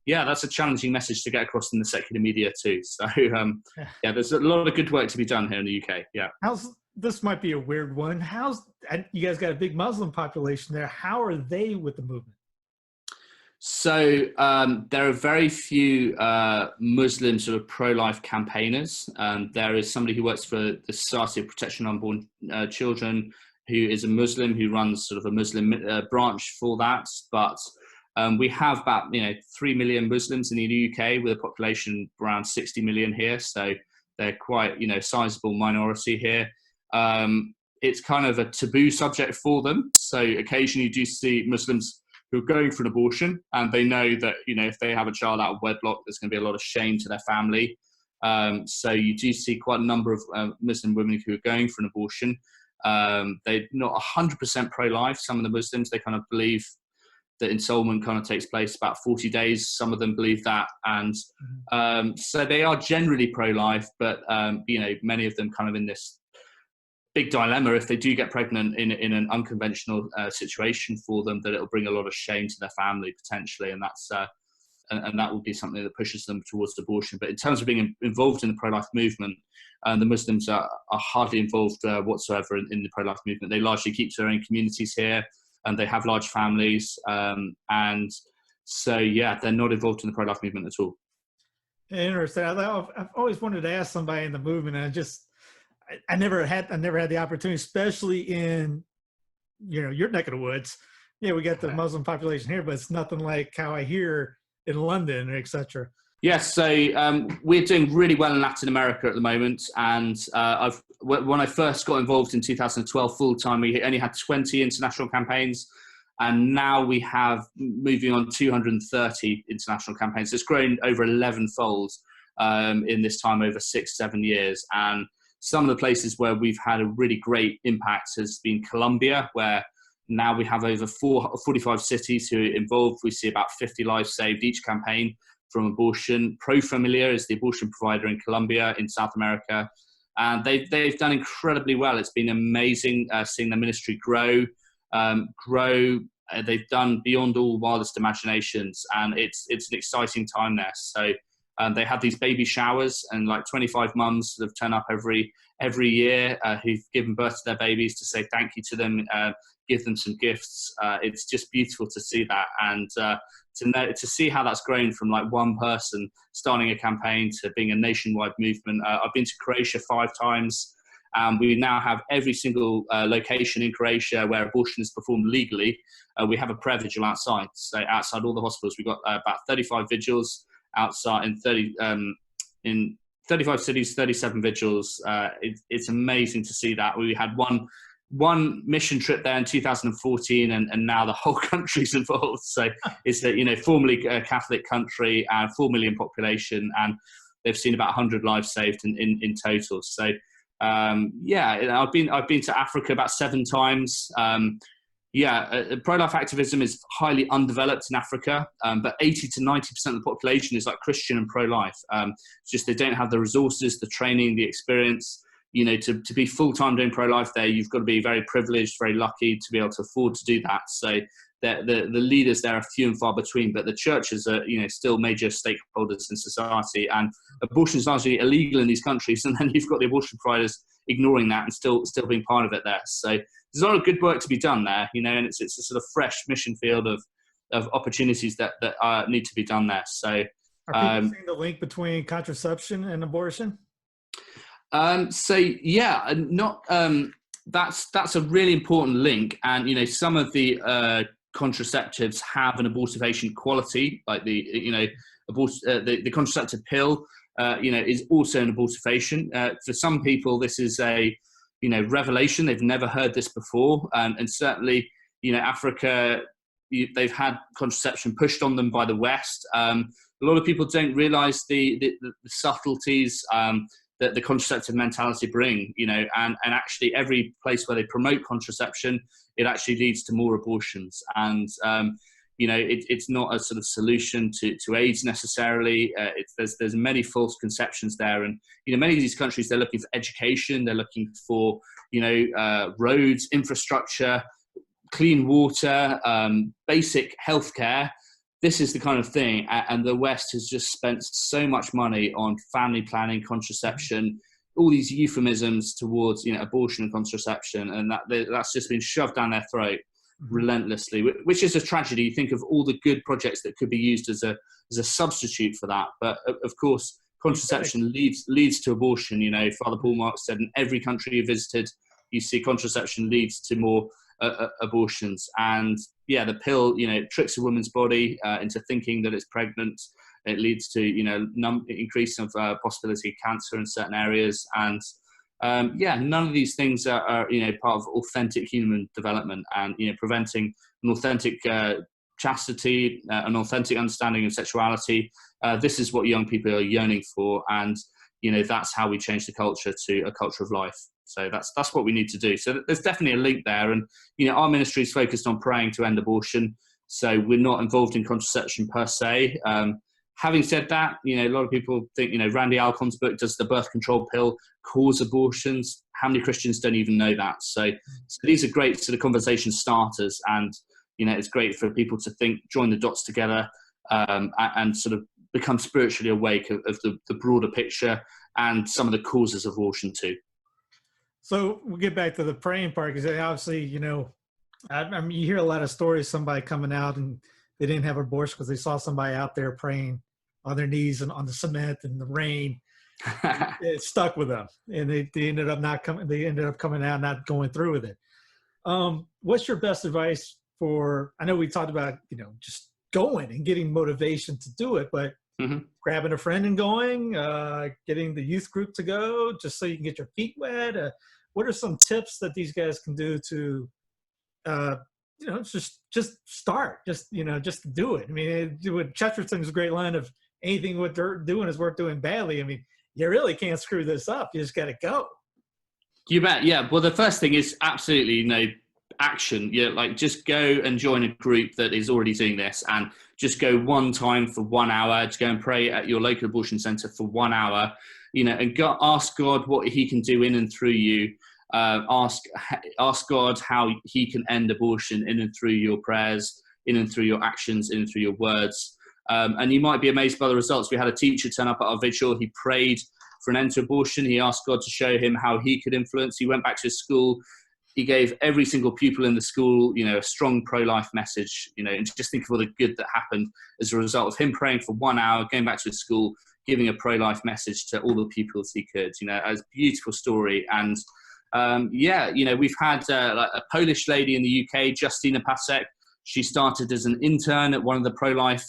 S4: yeah, that's a challenging message to get across in the secular media too. So yeah, there's a lot of good work to be done here in the UK. Yeah.
S3: This might be a weird one. You guys got a big Muslim population there. How are they with the movement?
S4: So there are very few Muslim sort of pro-life campaigners. There is somebody who works for the Society of Protection of Unborn Children, who is a Muslim, who runs sort of a Muslim branch for that. But we have about 3 million Muslims in the UK, with a population around 60 million here. So they're quite sizable minority here. It's kind of a taboo subject for them. So occasionally you do see Muslims who are going for an abortion, and they know that if they have a child out of wedlock, there's going to be a lot of shame to their family. So you do see quite a number of Muslim women who are going for an abortion. They're not 100% pro-life. Some of the Muslims, they kind of believe that ensoulment kind of takes place about 40 days. Some of them believe that, and so they are generally pro-life, but many of them kind of in this big dilemma. If they do get pregnant in an unconventional situation for them, that it'll bring a lot of shame to their family potentially, and that's and that will be something that pushes them towards abortion. But in terms of being involved in the pro-life movement, the Muslims are hardly involved whatsoever in the pro-life movement. They largely keep to their own communities here, and they have large families, and so yeah, they're not involved in the pro-life movement at all.
S3: Interesting. I've always wanted to ask somebody in the movement, and I never had the opportunity, especially in your neck of the woods. Yeah, we got the Muslim population here, but it's nothing like how I hear in London, etc.
S4: Yes, so we're doing really well in Latin America at the moment, and when I first got involved in 2012 full time, we only had 20 international campaigns, and now we have moving on 230 international campaigns. It's grown over 11-fold in this time, over 6-7 years, and some of the places where we've had a really great impact has been Colombia, where now we have over 45 cities who are involved. We see about 50 lives saved each campaign from abortion. Pro Familia is the abortion provider in Colombia, in South America. And they've done incredibly well. It's been amazing seeing the ministry grow. They've done beyond all wildest imaginations, and it's an exciting time there. So they have these baby showers, and like 25 mums that have turned up every year who've given birth to their babies to say thank you to them, give them some gifts. It's just beautiful to see that, and to see how that's grown from like one person starting a campaign to being a nationwide movement. I've been to Croatia 5 times. We now have every single location in Croatia where abortion is performed legally. We have a prayer vigil outside. So outside all the hospitals, we've got about 35 vigils outside in 35 cities, 37 vigils. It's amazing to see that. We had one mission trip there in 2014, and now the whole country's involved. So it's a formerly a Catholic country and 4 million population, and they've seen about 100 lives saved in total. So I've been to Africa about 7 times. Pro-life activism is highly undeveloped in Africa, but 80 to 90% of the population is like Christian and pro-life. It's just they don't have the resources, the training, the experience. To be full-time doing pro-life there, you've got to be very privileged, very lucky to be able to afford to do that. So the leaders there are few and far between, but the churches are still major stakeholders in society, and abortion is largely illegal in these countries, and then you've got the abortion providers ignoring that and still being part of it there. So there's a lot of good work to be done there, and it's a sort of fresh mission field of opportunities that need to be done there. So
S3: are people seeing the link between contraception and abortion?
S4: That's a really important link, and some of the contraceptives have an abortifacient quality, like the contraceptive pill is also an abortifacient. For some people, this is a revelation. They've never heard this before, and certainly Africa, they've had contraception pushed on them by the West. A lot of people don't realize the subtleties that the contraceptive mentality bring, and actually every place where they promote contraception, it actually leads to more abortions. And, it's not a sort of solution to AIDS necessarily. There's many false conceptions there. And, many of these countries, they're looking for education, they're looking for, roads, infrastructure, clean water, basic healthcare. this is the kind of thing, and the West has just spent so much money on family planning, contraception, all these euphemisms towards, you know, abortion and contraception, and that's just been shoved down their throat relentlessly, which is a tragedy. You think of all the good projects that could be used as a substitute for that, but of course, contraception leads to abortion. You know, Father Paul Marks said in every country you visited, you see contraception leads to more abortions. And yeah, the pill, you know, tricks a woman's body into thinking that it's pregnant. It leads to, you know, increase of possibility of cancer in certain areas. And yeah, none of these things are, you know, part of authentic human development, and, you know, preventing an authentic chastity, an authentic understanding of sexuality. This is what young people are yearning for. And, you know, that's how we change the culture to a culture of life. So that's what we need to do. So there's definitely a link there. And, you know, our ministry is focused on praying to end abortion. So we're not involved in contraception per se. Having said that, you know, a lot of people think, you know, Randy Alcorn's book, does the birth control pill cause abortions? How many Christians don't even know that? So these are great sort of conversation starters. And, you know, it's great for people to think, join the dots together, and sort of become spiritually awake of the broader picture and some of the causes of abortion too.
S3: So we'll get back to the praying part, because obviously, you know, I mean, you hear a lot of stories, somebody coming out and they didn't have abortion because they saw somebody out there praying on their knees and on the cement in the rain. It stuck with them, and they ended up not coming. They ended up coming out, not going through with it. What's your best advice for? I know we talked about, you know, just going and getting motivation to do it, but grabbing a friend and going, getting the youth group to go, just so you can get your feet wet. What are some tips that these guys can do to, you know, just start, just do it? I mean, with Chesterton's great line of anything what they're doing is worth doing badly. I mean, you really can't screw this up. You just got to go. You
S4: bet. Yeah. Well, the first thing is absolutely, you know, action. You know, like, just go and join a group that is already doing this, and just go one time for 1 hour to go and pray at your local abortion center for 1 hour, you know, and ask God what he can do in and through you. Ask God how he can end abortion in and through your prayers, in and through your actions, in and through your words. And you might be amazed by the results. We had a teacher turn up at our vigil. He prayed for an end to abortion. He asked God to show him how he could influence. He went back to his school. He gave every single pupil in the school, you know, a strong pro-life message, you know, and just think of all the good that happened as a result of him praying for 1 hour, going back to his school, giving a pro-life message to all the pupils he could. You know, a beautiful story. And yeah, you know, we've had like a Polish lady in the UK, Justina Pasek. She started as an intern at one of the pro-life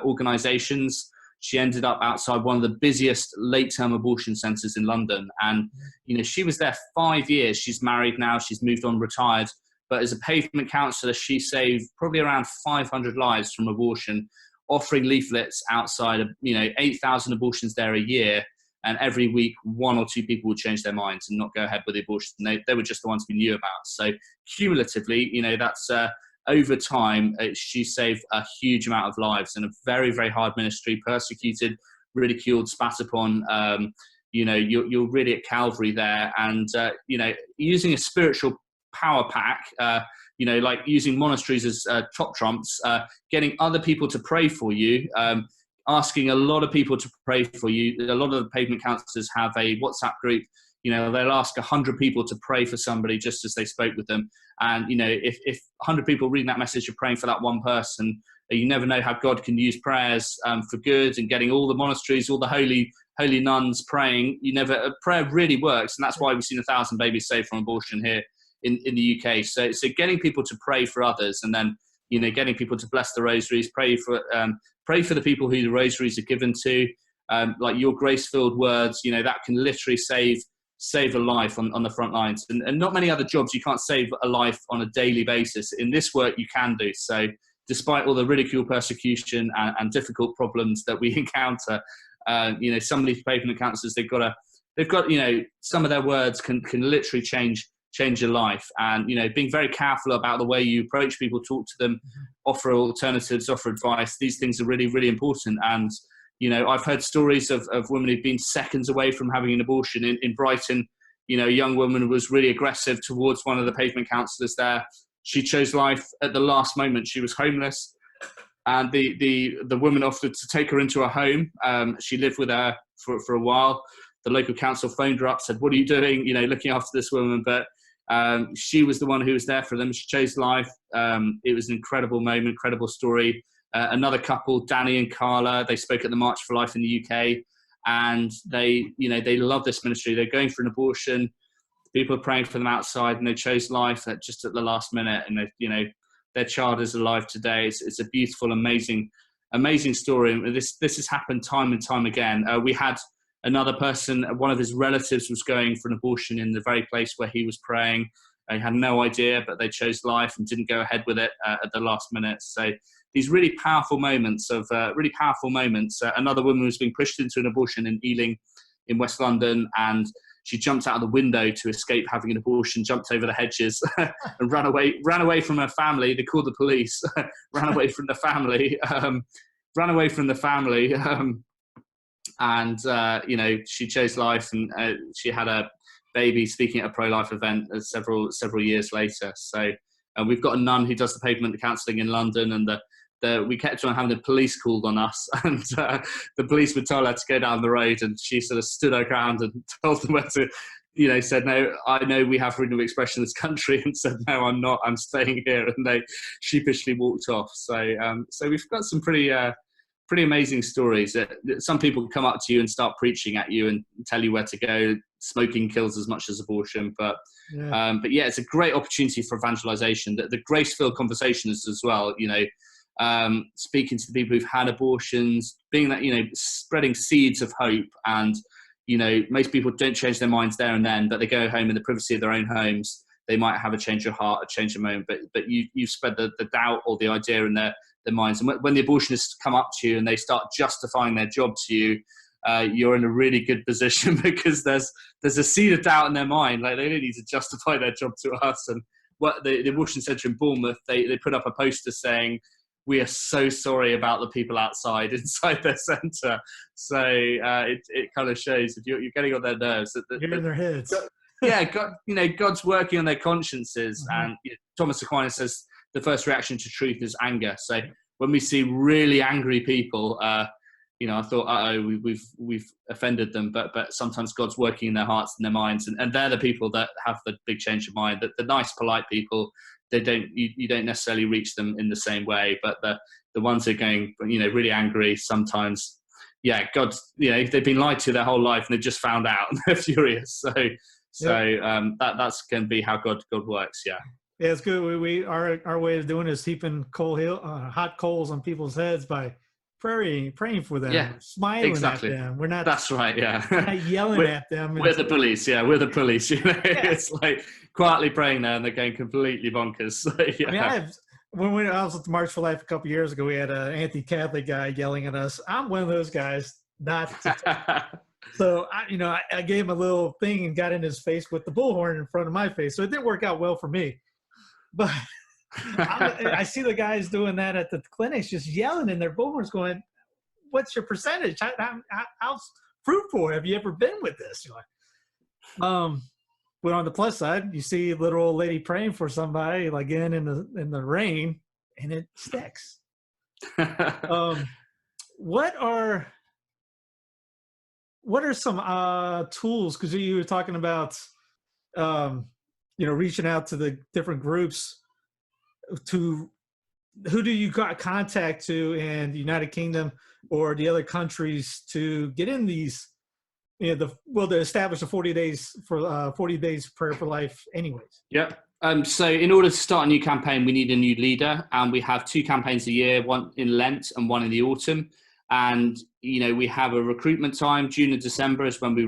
S4: organizations. She ended up outside one of the busiest late-term abortion centres in London. And, you know, she was there 5 years. She's married now. She's moved on, retired. But as a pavement counsellor, she saved probably around 500 lives from abortion, offering leaflets outside of, you know, 8,000 abortions there a year. And every week, 1 or 2 people would change their minds and not go ahead with the abortion. They were just the ones we knew about. So cumulatively, you know, that's over time, she saved a huge amount of lives in a very, very hard ministry, persecuted, ridiculed, spat upon. You know, you're really at Calvary there. And, you know, using a spiritual power pack, you know, like using monasteries as top trumps, getting other people to pray for you, asking a lot of people to pray for you. A lot of the pavement counsellors have a WhatsApp group. You know, they'll ask 100 people to pray for somebody just as they spoke with them. And, you know, if 100 people reading that message are praying for that one person, you never know how God can use prayers for good, and getting all the monasteries, all the holy nuns praying. Prayer really works. And that's why we've seen 1,000 babies saved from abortion here in the UK. So getting people to pray for others, and then, you know, getting people to bless the rosaries, pray for the people who the rosaries are given to, like your grace-filled words, you know, that can literally save a life on the front lines. And not many other jobs, you can't save a life on a daily basis. In this work, you can do. So despite all the ridicule, persecution, and difficult problems that we encounter, you know, some of these pavement counsellors, they've got, you know, some of their words can literally change your life. And, you know, being very careful about the way you approach people, talk to them, offer alternatives, offer advice. These things are really, really important. And, you know, I've heard stories of women who've been seconds away from having an abortion. In Brighton, you know, a young woman was really aggressive towards one of the pavement counsellors there. She chose life at the last moment. She was homeless. and the woman offered to take her into her home. She lived with her for a while. The local council phoned her up, said, "What are you doing, looking after this woman?" But she was the one who was there for them. She chose life. It was an incredible moment, incredible story. Another couple, Danny and Carla, they spoke at the March for Life in the UK, and they love this ministry. They're going for an abortion. People are praying for them outside, and they chose life just at the last minute. And their child is alive today. It's a beautiful, amazing story. And this has happened time and time again. We had another person, one of his relatives was going for an abortion in the very place where he was praying. He had no idea, but they chose life and didn't go ahead with it at the last minute. So these really powerful moments. Another woman was being pushed into an abortion in Ealing in West London, and she jumped out of the window to escape having an abortion, jumped over the hedges and ran away from her family. They called the police, ran away from the family, and she chose life, and she had a baby speaking at a pro-life event several years later. So we've got a nun who does the pavement counselling in London, and we kept on having the police called on us, and the police would tell her to go down the road, and she sort of stood her ground and told them where to, said, "No, I know we have freedom of expression in this country," and said, "No, I'm not, I'm staying here," and they sheepishly walked off. So we've got some pretty amazing stories. Some people come up to you and start preaching at you and tell you where to go. Smoking kills as much as abortion, but it's a great opportunity for evangelization. The grace-filled conversations as well, speaking to the people who've had abortions, being that, spreading seeds of hope. And, most people don't change their minds there and then, but they go home in the privacy of their own homes. They might have a change of heart, a change of mind, but you spread the doubt or the idea in their minds. And when the abortionists come up to you and they start justifying their job to you, you're in a really good position, because there's a seed of doubt in their mind. Like, they don't need to justify their job to us. And what the abortion centre in Bournemouth, they put up a poster saying, "We are so sorry about the people inside their centre." So it kind of shows, if you're getting on their nerves, that
S3: you're in their heads.
S4: God's working on their consciences. Mm-hmm. And Thomas Aquinas says the first reaction to truth is anger. So when we see really angry people, I thought, we've offended them, but sometimes God's working in their hearts and their minds, and they're the people that have the big change of mind. The nice, polite people, you don't necessarily reach them in the same way, but the ones who are going, really angry sometimes, God's, they've been lied to their whole life and they've just found out and they're furious. That's going to be how God works. Yeah,
S3: it's good. Our way of doing it is heaping hot coals on people's heads by praying for them, smiling at them. We're not. That's right. Yeah, we're not yelling at them.
S4: We're the police. Yeah, we're the police. It's like quietly praying there, and they're going completely bonkers. So, yeah.
S3: When I was at the March for Life a couple of years ago, we had an anti-Catholic guy yelling at us. I'm one of those guys. So I gave him a little thing and got in his face with the bullhorn in front of my face. So it didn't work out well for me, but. I see the guys doing that at the clinics, just yelling in their bullhorns, going, "What's your percentage? How fruitful have you ever been with this?" But on the plus side, you see a little old lady praying for somebody, like in the rain, and it sticks. What are some tools? Because you were talking about, reaching out to the different groups. To who do you got contact to in the United Kingdom or the other countries to get in these, to establish the 40 days prayer for life anyways?
S4: Yeah. So in order to start a new campaign, we need a new leader, and we have 2 campaigns a year, one in Lent and one in the autumn. And, we have a recruitment time. June and December is when we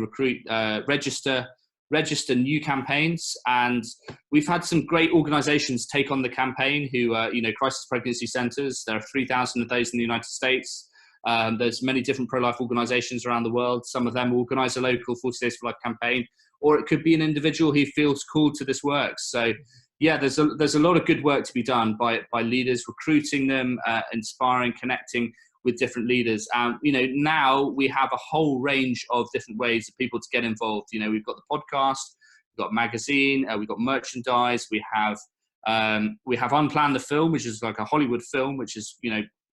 S4: register new campaigns, and we've had some great organizations take on the campaign who crisis pregnancy centers. There are 3,000 of those in the United States. There's many different pro-life organizations around the world. Some of them organize a local 40 Days for Life campaign, or it could be an individual who feels called to this work. So there's a lot of good work to be done by leaders, recruiting them, inspiring, connecting with different leaders. Now we have a whole range of different ways for people to get involved. We've got the podcast, we've got a magazine, we've got merchandise, we have Unplanned the Film, which is like a Hollywood film, which is,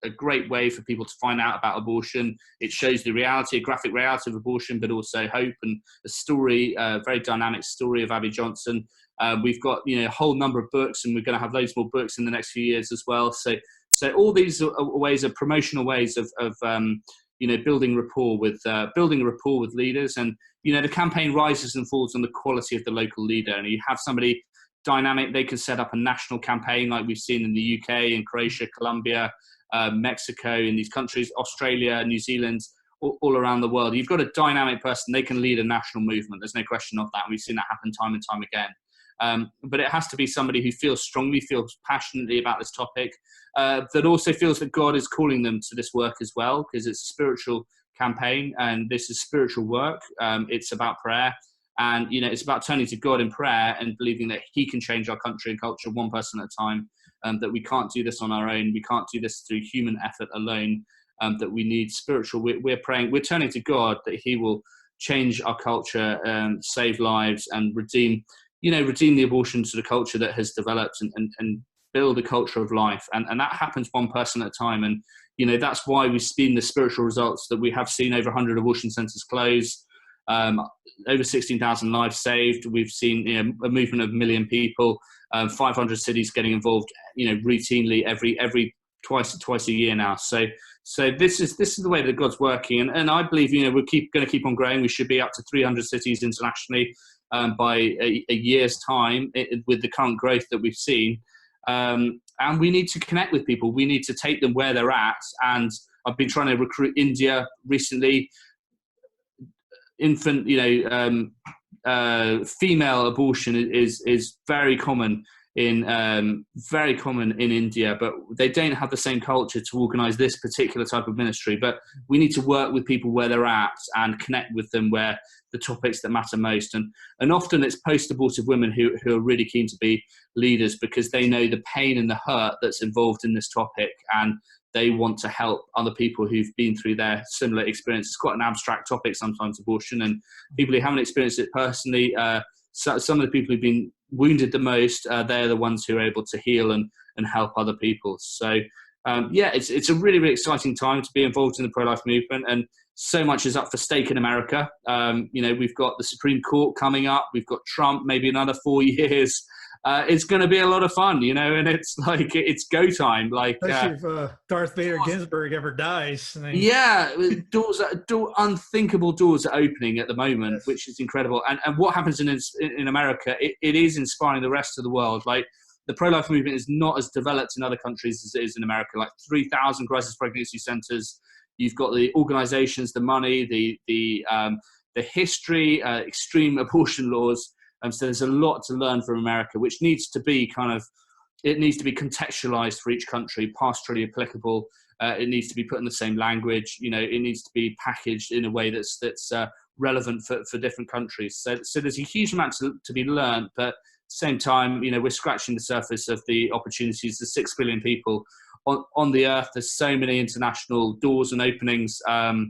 S4: a great way for people to find out about abortion. It shows the reality, a graphic reality of abortion, but also hope and a story, a very dynamic story of Abby Johnson. We've got, a whole number of books, and we're going to have loads more books in the next few years as well. So all these are ways, of promotional ways of building rapport with leaders. And the campaign rises and falls on the quality of the local leader. And you have somebody dynamic, they can set up a national campaign like we've seen in the UK, in Croatia, Colombia, Mexico, in these countries, Australia, New Zealand, all around the world. You've got a dynamic person, they can lead a national movement. There's no question of that. We've seen that happen time and time again. But it has to be somebody who feels passionately about this topic, that also feels that God is calling them to this work as well, because it's a spiritual campaign and this is spiritual work. It's about prayer, and it's about turning to God in prayer and believing that He can change our country and culture one person at a time, that we can't do this on our own. We can't do this through human effort alone, that we need spiritual. We're praying, we're turning to God that He will change our culture, save lives, and redeem the abortion sort of culture that has developed, and build a culture of life. And that happens one person at a time. And, that's why we've seen the spiritual results that we have seen. Over 100 abortion centres closed, over 16,000 lives saved. We've seen a movement of 1 million people, 500 cities getting involved, routinely every twice a year now. So this is the way that God's working. And I believe, we're going to keep on growing. We should be up to 300 cities internationally by a year's time, with the current growth that we've seen. And we need to connect with people. We need to take them where they're at. And I've been trying to recruit India recently. Female abortion is very common in India, but they don't have the same culture to organize this particular type of ministry. But we need to work with people where they're at and connect with them where the topics that matter most. And often it's post-abortive women who are really keen to be leaders, because they know the pain and the hurt that's involved in this topic, and they want to help other people who've been through their similar experience. It's quite an abstract topic sometimes, abortion, and people who haven't experienced it personally, some of the people who've been wounded the most, they're the ones who are able to heal and help other people. So it's a really, really exciting time to be involved in the pro-life movement, and so much is up for stake in America. We've got the Supreme Court coming up, we've got Trump, maybe another 4 years. It's going to be a lot of fun, and it's like, it's go time. Like,
S3: especially if Darth Vader Ginsburg ever dies.
S4: Unthinkable doors are opening at the moment, yes, which is incredible. And what happens in America, it is inspiring the rest of the world. Like, the pro-life movement is not as developed in other countries as it is in America. Like 3,000 crisis pregnancy centers. You've got the organizations, the money, the history, extreme abortion laws. So there's a lot to learn from America, which needs to be contextualized for each country, pastorally applicable. It needs to be put in the same language. It needs to be packaged in a way that's relevant for different countries. So there's a huge amount to be learned, but at the same time, we're scratching the surface of the opportunities. There's 6 billion people on the earth. There's so many international doors and openings. So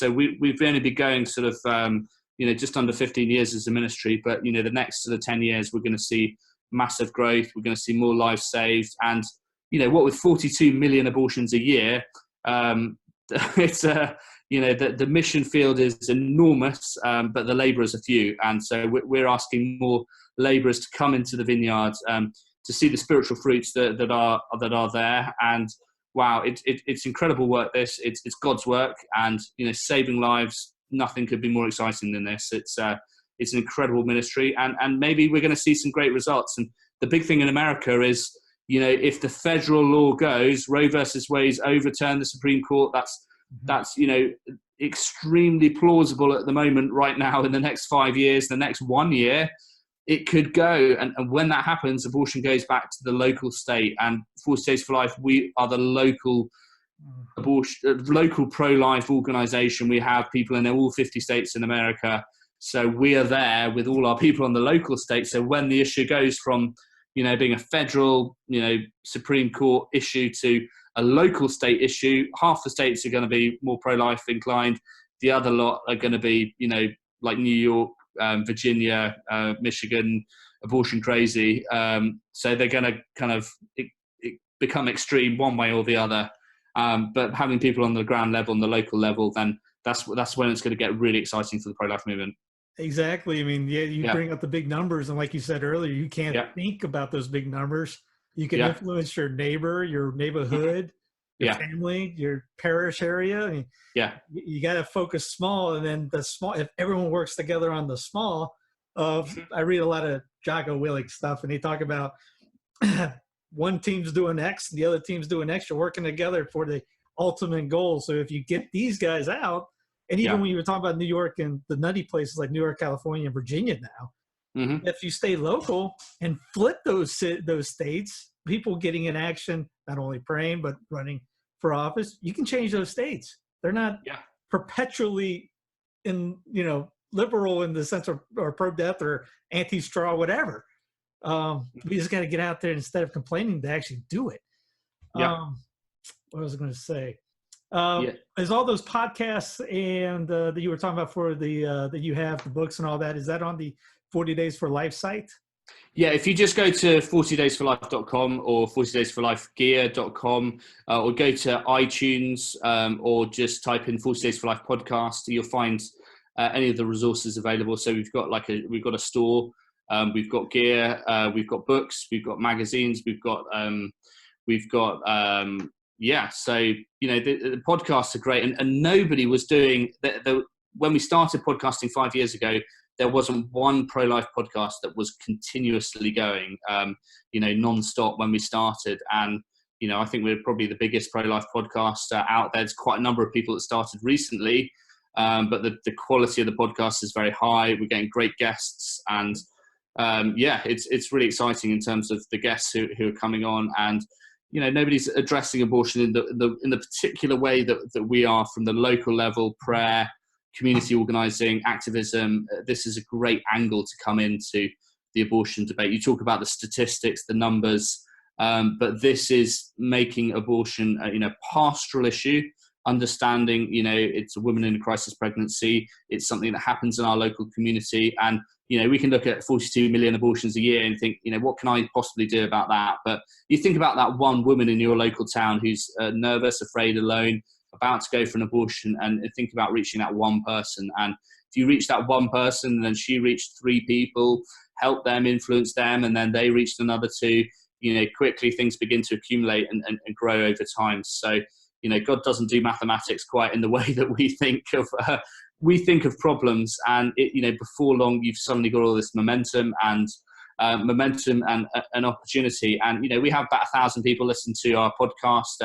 S4: we've only been going sort of, just under 15 years as a ministry, but, the next sort of 10 years, we're going to see massive growth. We're going to see more lives saved. And, what with 42 million abortions a year, it's the mission field is enormous, but the laborers are few. And so we're asking more laborers to come into the vineyard, to see the spiritual fruits that are there. And wow, it's incredible work. It's God's work, and, saving lives. Nothing could be more exciting than this. It's an incredible ministry, and maybe we're going to see some great results. And the big thing in America is, if the federal law goes, Roe versus Wade's overturned the Supreme Court, that's extremely plausible at the moment right now. In the next 5 years, the next 1 year, it could go. And when that happens, abortion goes back to the local state. And 40 Days for Life, we are the local pro-life organization. We have people in all 50 states in America, so we are there with all our people on the local state. So when the issue goes from being a federal Supreme Court issue to a local state issue, half the states are going to be more pro-life inclined, the other lot are going to be like New York, Virginia, Michigan, abortion crazy. So they're going to kind of become extreme one way or the other. But having people on the ground level, on the local level, then that's when it's going to get really exciting for the pro-life movement.
S3: Exactly. I mean, yeah, you
S4: Yeah.
S3: bring up the big numbers, and like you said earlier, you can't
S4: Yeah.
S3: think about those big numbers. You can
S4: Yeah.
S3: influence your neighbor, your neighborhood, your
S4: Yeah.
S3: family, your parish area. I mean,
S4: Yeah.
S3: you got to focus small, and then the small. If everyone works together on the small, I read a lot of Jocko Willink stuff, and they talk about one team's doing X, the other team's doing X. You're working together for the ultimate goal. So if you get these guys out, and even
S4: Yeah.
S3: when you were talking about New York and the nutty places like New York, California, and Virginia now, if you stay local and flip those states, people getting in action, not only praying but running for office, you can change those states. They're not perpetually liberal in the sense of or pro-death or anti-straw, whatever. We just got to get out there instead of complaining to actually do it. What was I going to say? Is all those podcasts and that you were talking about for the that you have the books and all that, is that on the 40 Days for Life site?
S4: Yeah, if you just go to 40daysforlife.com or 40daysforlifegear.com or go to iTunes or just type in 40 Days for Life podcast, you'll find any of the resources available. So we've got a store, we've got gear, we've got books, we've got magazines, so the podcasts are great, and nobody was doing when we started podcasting 5 years ago. There wasn't one pro-life podcast that was continuously going, non-stop when we started. And, I think we're probably the biggest pro-life podcast out there. There's quite a number of people that started recently, but the quality of the podcast is very high. We're getting great guests, and it's really exciting in terms of the guests who are coming on. And, nobody's addressing abortion in the particular way that we are, from the local level, prayer, community organizing, activism. This is a great angle to come into the abortion debate. You talk about the statistics, the numbers, but this is making abortion a pastoral issue, understanding, it's a woman in a crisis pregnancy. It's something that happens in our local community. And, we can look at 42 million abortions a year and think, what can I possibly do about that? But you think about that one woman in your local town who's nervous, afraid, alone, about to go for an abortion, and think about reaching that one person. And if you reach that one person, and then she reached 3 people, help them, influence them, and then they reached another 2, quickly things begin to accumulate and grow over time. So, God doesn't do mathematics quite in the way that we think of problems. And before long, you've suddenly got all this momentum and an opportunity. And we have about 1,000 people listen to our podcast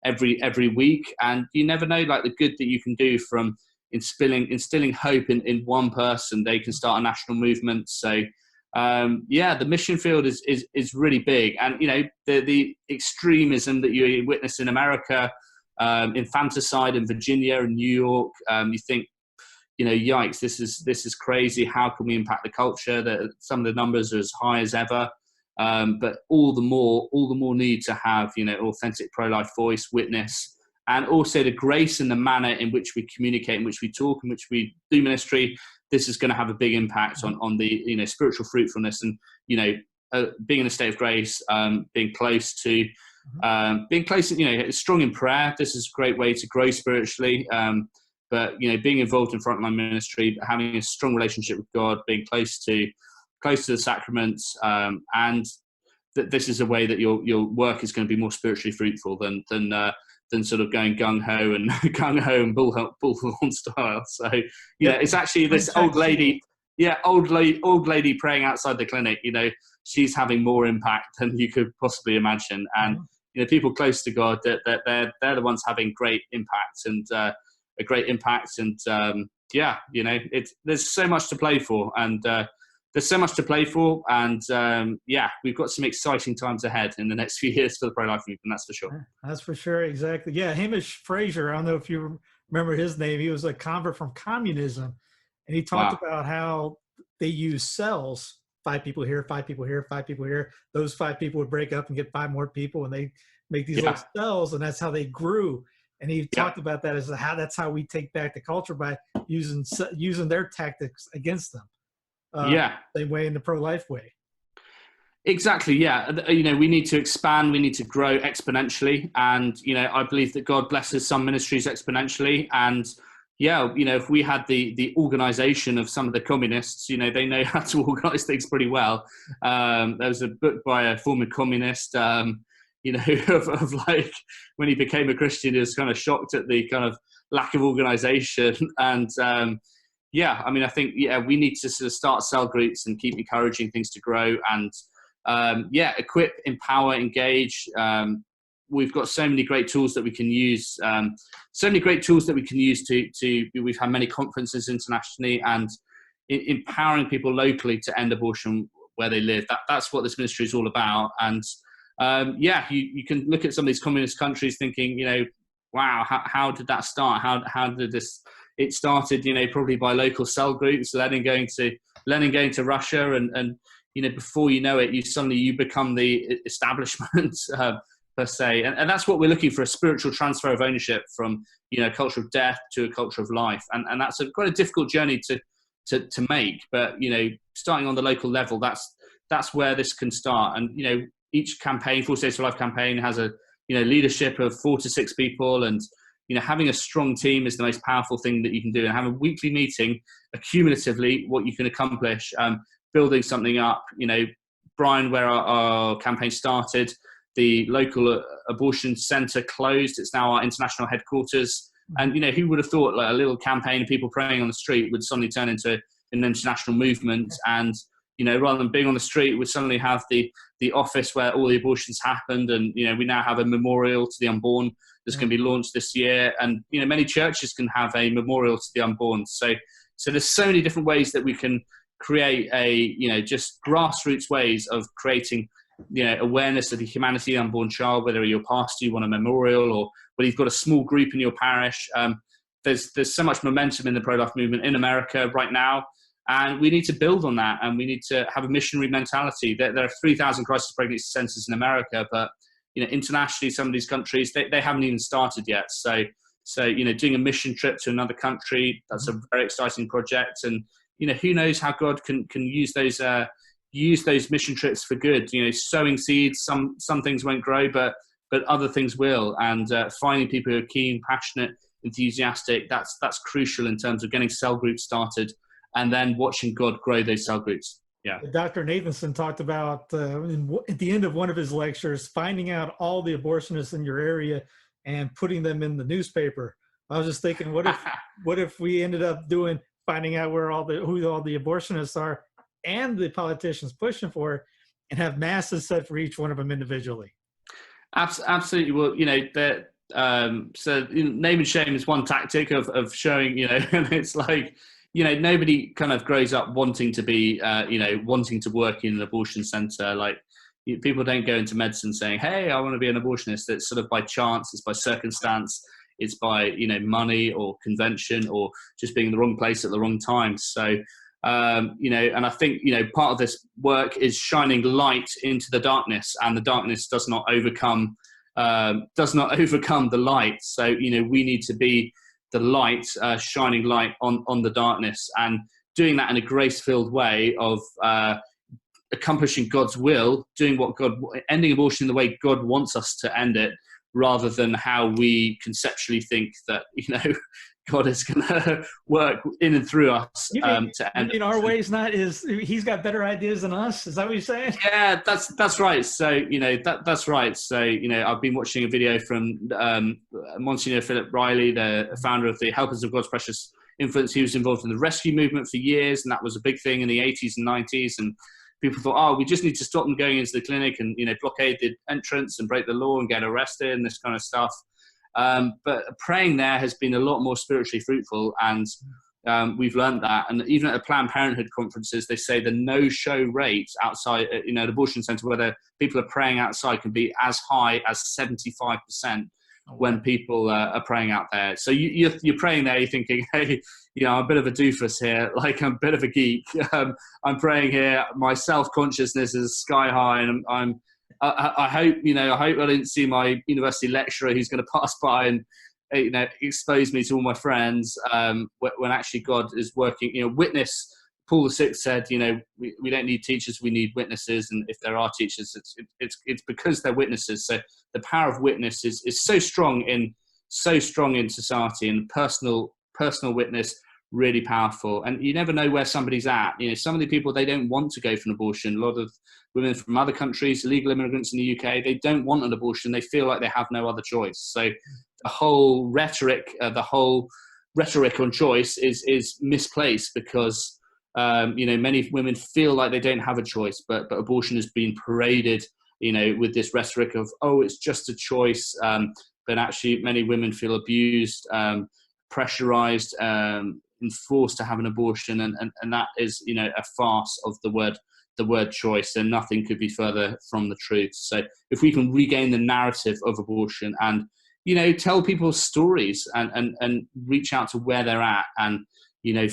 S4: every week, and you never know, like, the good that you can do from instilling hope in one person. They can start a national movement. So the mission field is really big. And the extremism that you witness in America, infanticide in Virginia and New York, you think, yikes, this is crazy. How can we impact the culture? That some of the numbers are as high as ever. But all the more need to have, authentic pro-life voice, witness, and also the grace and the manner in which we communicate, in which we talk, in which we do ministry. This is going to have a big impact on the, spiritual fruitfulness and, being in a state of grace, being close to, strong in prayer. This is a great way to grow spiritually. But, being involved in frontline ministry, having a strong relationship with God, being close to the sacraments, and this is a way that your work is going to be more spiritually fruitful than sort of going gung-ho and bullhorn style. So it's actually this old lady praying outside the clinic. She's having more impact than you could possibly imagine. And people close to God, they're the ones having great impact and a great impact. And there's so much to play for, and there's so much to play for, and we've got some exciting times ahead in the next few years for the pro-life movement, that's for sure.
S3: That's for sure, exactly. Yeah, Hamish Fraser, I don't know if you remember his name. He was a convert from communism, and he talked about how they use cells, 5 people here, 5 people here, 5 people here. Those 5 people would break up and get 5 more people, and they make these little cells, and that's how they grew. And he talked about that as that's how we take back the culture, by using their tactics against them. Same way in the pro-life way.
S4: Exactly. Yeah. We need to expand. We need to grow exponentially. And, I believe that God blesses some ministries exponentially. And yeah, if we had the organization of some of the communists, they know how to organize things pretty well. There was a book by a former communist, of like when he became a Christian, he was kind of shocked at the kind of lack of organization. And, I think, we need to sort of start cell groups and keep encouraging things to grow and, equip, empower, engage. We've got so many great tools that we can use. We've had many conferences internationally and empowering people locally to end abortion where they live. That's what this ministry is all about. And you can look at some of these communist countries thinking, wow, how did that start? How did this? It started, probably by local cell groups, Lenin going to Russia, and before you know it, you become the establishment per se, and that's what we're looking for: a spiritual transfer of ownership from a culture of death to a culture of life, and that's quite a difficult journey to make. But starting on the local level, that's where this can start. And each campaign, 40 Days for Life campaign, has a leadership of 4 to 6 people, and having a strong team is the most powerful thing that you can do. And have a weekly meeting, accumulatively, what you can accomplish, building something up. Brian, where our campaign started, the local abortion centre closed. It's now our international headquarters. And who would have thought like a little campaign of people praying on the street would suddenly turn into an international movement? And rather than being on the street, we suddenly have the office where all the abortions happened. And we now have a memorial to the unborn that's going to be launched this year. And many churches can have a memorial to the unborn. So there's so many different ways that we can create just grassroots ways of creating awareness of the humanity of the unborn child. Whether you're a pastor, you want a memorial, or whether you've got a small group in your parish. There's so much momentum in the pro-life movement in America right now. And we need to build on that, and we need to have a missionary mentality. There are 3,000 crisis pregnancy centers in America, but internationally, some of these countries they haven't even started yet. So doing a mission trip to another country, that's a very exciting project. And who knows how God can use those mission trips for good. Sowing seeds, some things won't grow, but other things will. And finding people who are keen, passionate, enthusiastic, that's crucial in terms of getting cell groups started, and then watching God grow those cell groups. Yeah.
S3: Dr. Nathanson talked about at the end of one of his lectures, finding out all the abortionists in your area and putting them in the newspaper. I was just thinking, what if we ended up finding out who all the abortionists are and the politicians pushing for it, and have masses set for each one of them individually?
S4: Absolutely. Well, so name and shame is one tactic of showing, and it's like, nobody kind of grows up wanting to be, wanting to work in an abortion center. Like, people don't go into medicine saying, hey, I want to be an abortionist. It's sort of by chance, it's by circumstance, it's by, money or convention, or just being in the wrong place at the wrong time. So, and I think, part of this work is shining light into the darkness, and the darkness does not overcome the light. So, we need to be the light, shining light on the darkness, and doing that in a grace-filled way of accomplishing God's will, ending abortion in the way God wants us to end it, rather than how we conceptually think that, God is going to work in and through us to end.
S3: You mean our way's he's got better ideas than us? Is that what you're saying?
S4: Yeah, that's right. So, that's right. So, I've been watching a video from Monsignor Philip Riley, the founder of the Helpers of God's Precious Influence. He was involved in the rescue movement for years, and that was a big thing in the 80s and 90s. And people thought, we just need to stop them going into the clinic and, blockade the entrance and break the law and get arrested and this kind of stuff. But praying there has been a lot more spiritually fruitful, and we've learned that. And even at the Planned Parenthood conferences, they say the no-show rate outside, an abortion centre, where people are praying outside, can be as high as 75% when people are praying out there. So you're praying there, you're thinking, hey, I'm a bit of a doofus here, like I'm a bit of a geek. I'm praying here, my self-consciousness is sky high, and I hope I didn't see my university lecturer who's going to pass by and expose me to all my friends, when actually God is working. Witness Paul VI said, we don't need teachers, we need witnesses. And if there are teachers, it's because they're witnesses. So the power of witness is so strong in society, and personal witness, really powerful. And you never know where somebody's at. Some of the people, they don't want to go for an abortion. A lot of women from other countries, illegal immigrants in the UK, they don't want an abortion. They feel like they have no other choice. So the whole rhetoric on choice is misplaced, because many women feel like they don't have a choice, but abortion has been paraded, with this rhetoric of, oh, it's just a choice. But actually many women feel abused, pressurized, and forced to have an abortion. And that is, a farce of the word choice, and nothing could be further from the truth. So if we can regain the narrative of abortion and, tell people stories and reach out to where they're at, and,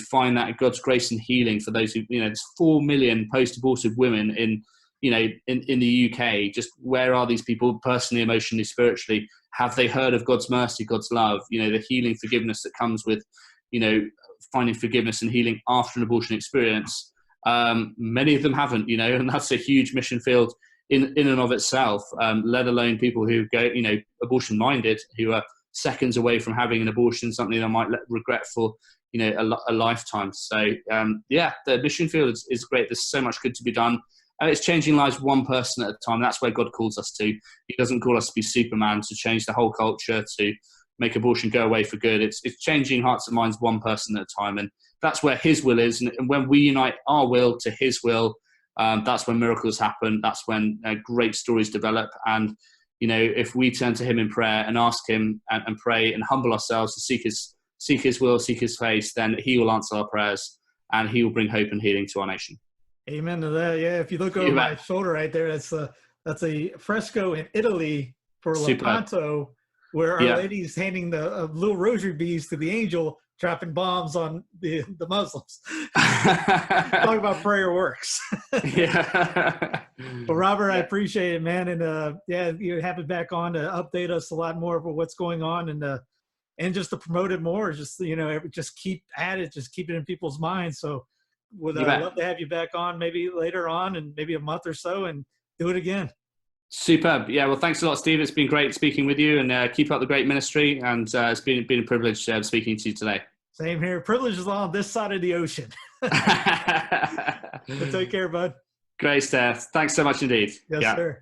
S4: find that God's grace and healing for those who, there's 4 million post-abortive women in the UK. Just where are these people personally, emotionally, spiritually? Have they heard of God's mercy, God's love, the healing, forgiveness that comes with, finding forgiveness and healing after an abortion experience? Many of them haven't, and that's a huge mission field in and of itself, let alone people who go, abortion minded, who are seconds away from having an abortion, something they might regret for, a lifetime. So, the mission field is great. There's so much good to be done. And it's changing lives one person at a time. That's where God calls us to. He doesn't call us to be Superman, to change the whole culture, to make abortion go away for good. It's changing hearts and minds one person at a time. And that's where his will is. And when we unite our will to his will, that's when miracles happen. That's when great stories develop. And, if we turn to him in prayer and ask him and pray and humble ourselves to seek his will, seek his face, then he will answer our prayers, and he will bring hope and healing to our nation.
S3: Amen to that. Yeah, if you look over my shoulder right there, that's a fresco in Italy for Lepanto, where Our Lady's handing the little rosary beads to the angel, dropping bombs on the Muslims. Talk about prayer works.
S4: Yeah.
S3: Well, Robert, I appreciate it, man, and you have it back on to update us a lot more about what's going on, and just to promote it more. Just just keep at it, just keep it in people's minds. So. Would love to have you back on maybe later on, and maybe a month or so, and do it again.
S4: Superb. Yeah, well, thanks a lot, Steve. It's been great speaking with you, and keep up the great ministry. And it's been a privilege speaking to you today.
S3: Same here. Privilege is on this side of the ocean. Well, take care, bud.
S4: Great stuff. Thanks so much indeed.
S3: Yes, sir.